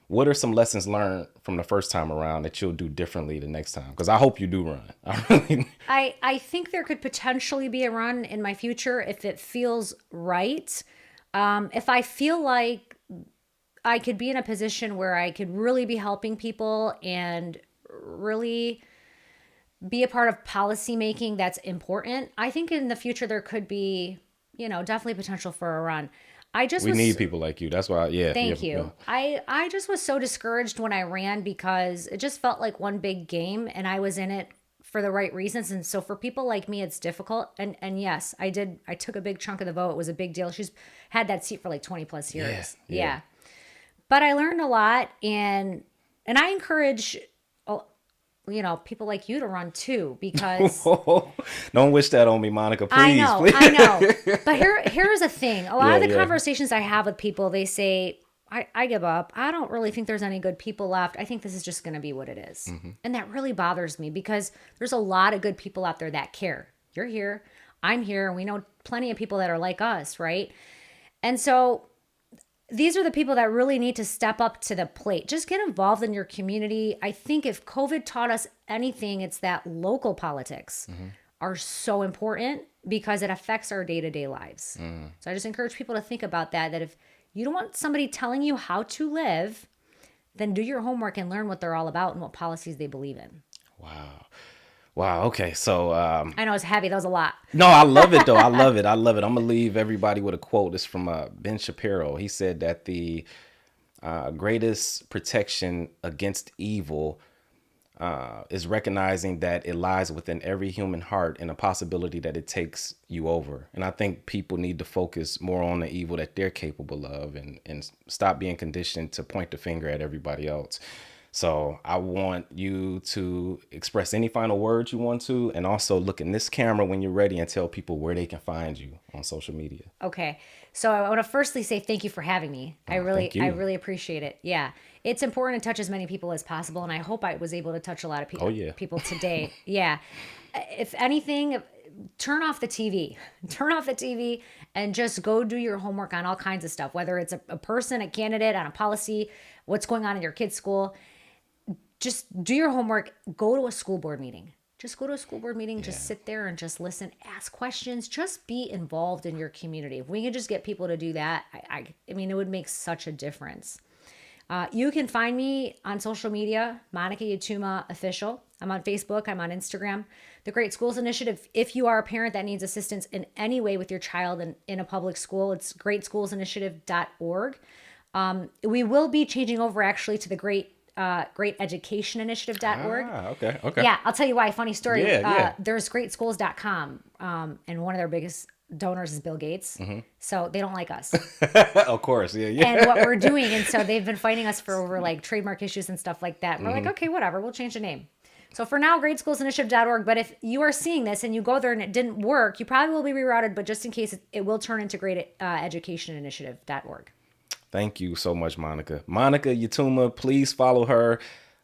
Speaker 1: what are some lessons learned from the first time around that you'll do differently the next time? Because I hope you do run.
Speaker 2: I think there could potentially be a run in my future if it feels right. If I feel like I could be in a position where I could really be helping people and really be a part of policy making that's important, I think in the future there could be, definitely potential for a run. We
Speaker 1: need people like you. That's why,
Speaker 2: Thank you. Yeah. I just was so discouraged when I ran because it just felt like one big game and I was in it for the right reasons. And so for people like me, it's difficult. And yes, I took a big chunk of the vote. It was a big deal. She's had that seat for like 20 plus years. Yeah. But I learned a lot and I encourage people like you to run too, because
Speaker 1: don't wish that on me, Monica, please.
Speaker 2: I know. But here's the thing. A lot of the conversations I have with people, they say, I give up. I don't really think there's any good people left. I think this is just going to be what it is. Mm-hmm. And that really bothers me because there's a lot of good people out there that care. You're here. I'm here. And we know plenty of people that are like us, right? And so these are the people that really need to step up to the plate. Just get involved in your community. I think if COVID taught us anything, it's that local politics are so important because it affects our day-to-day lives. So I just encourage people to think about that if you don't want somebody telling you how to live, then do your homework and learn what they're all about and what policies they believe in.
Speaker 1: Wow. Okay. So
Speaker 2: I know it's heavy. That was a lot.
Speaker 1: No, I love it though. I love it. I'm gonna leave everybody with a quote. It's from Ben Shapiro. He said that the greatest protection against evil is recognizing that it lies within every human heart and a possibility that it takes you over. And I think people need to focus more on the evil that they're capable of and stop being conditioned to point the finger at everybody else. So I want you to express any final words you want to, and also look in this camera when you're ready and tell people where they can find you on social media.
Speaker 2: Okay. So I want to firstly say thank you for having me. I really appreciate it. Yeah. It's important to touch as many people as possible. And I hope I was able to touch a lot of people, people today. Yeah. If anything, turn off the TV. Turn off the TV and just go do your homework on all kinds of stuff, whether it's a person, a candidate, on a policy, what's going on in your kid's school. Just do your homework. Go to a school board meeting. Just go to a school board meeting. Just sit there and just listen, ask questions, just be involved in your community. If we could just get people to do that, I mean, it would make such a difference. You can find me on social media, Monica Yatooma Official. I'm on Facebook. I'm on Instagram. The Great Schools Initiative. If you are a parent that needs assistance in any way with your child in a public school, it's greatschoolsinitiative.org. We will be changing over actually to the greateducationinitiative.org.
Speaker 1: Okay.
Speaker 2: Yeah, I'll tell you why. Funny story.
Speaker 1: Yeah.
Speaker 2: There's greatschools.com, and one of their biggest donors is Bill Gates. Mm-hmm. So they don't like us.
Speaker 1: Of course, yeah.
Speaker 2: And what we're doing, and so they've been fighting us for over like trademark issues and stuff like that. And we're like, okay, whatever, we'll change the name. So for now, gradeschools.initiative.org. But if you are seeing this and you go there and it didn't work, you probably will be rerouted. But just in case, it will turn into gradeeducationinitiative.org.
Speaker 1: Thank you so much, Monica. Monica Yatooma, please follow her.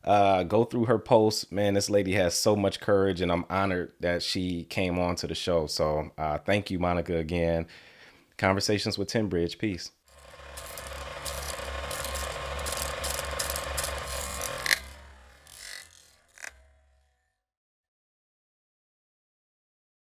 Speaker 1: Go through her posts. Man, this lady has so much courage, and I'm honored that she came on to the show. So thank you, Monica, again. Conversations with TinBridge. Peace.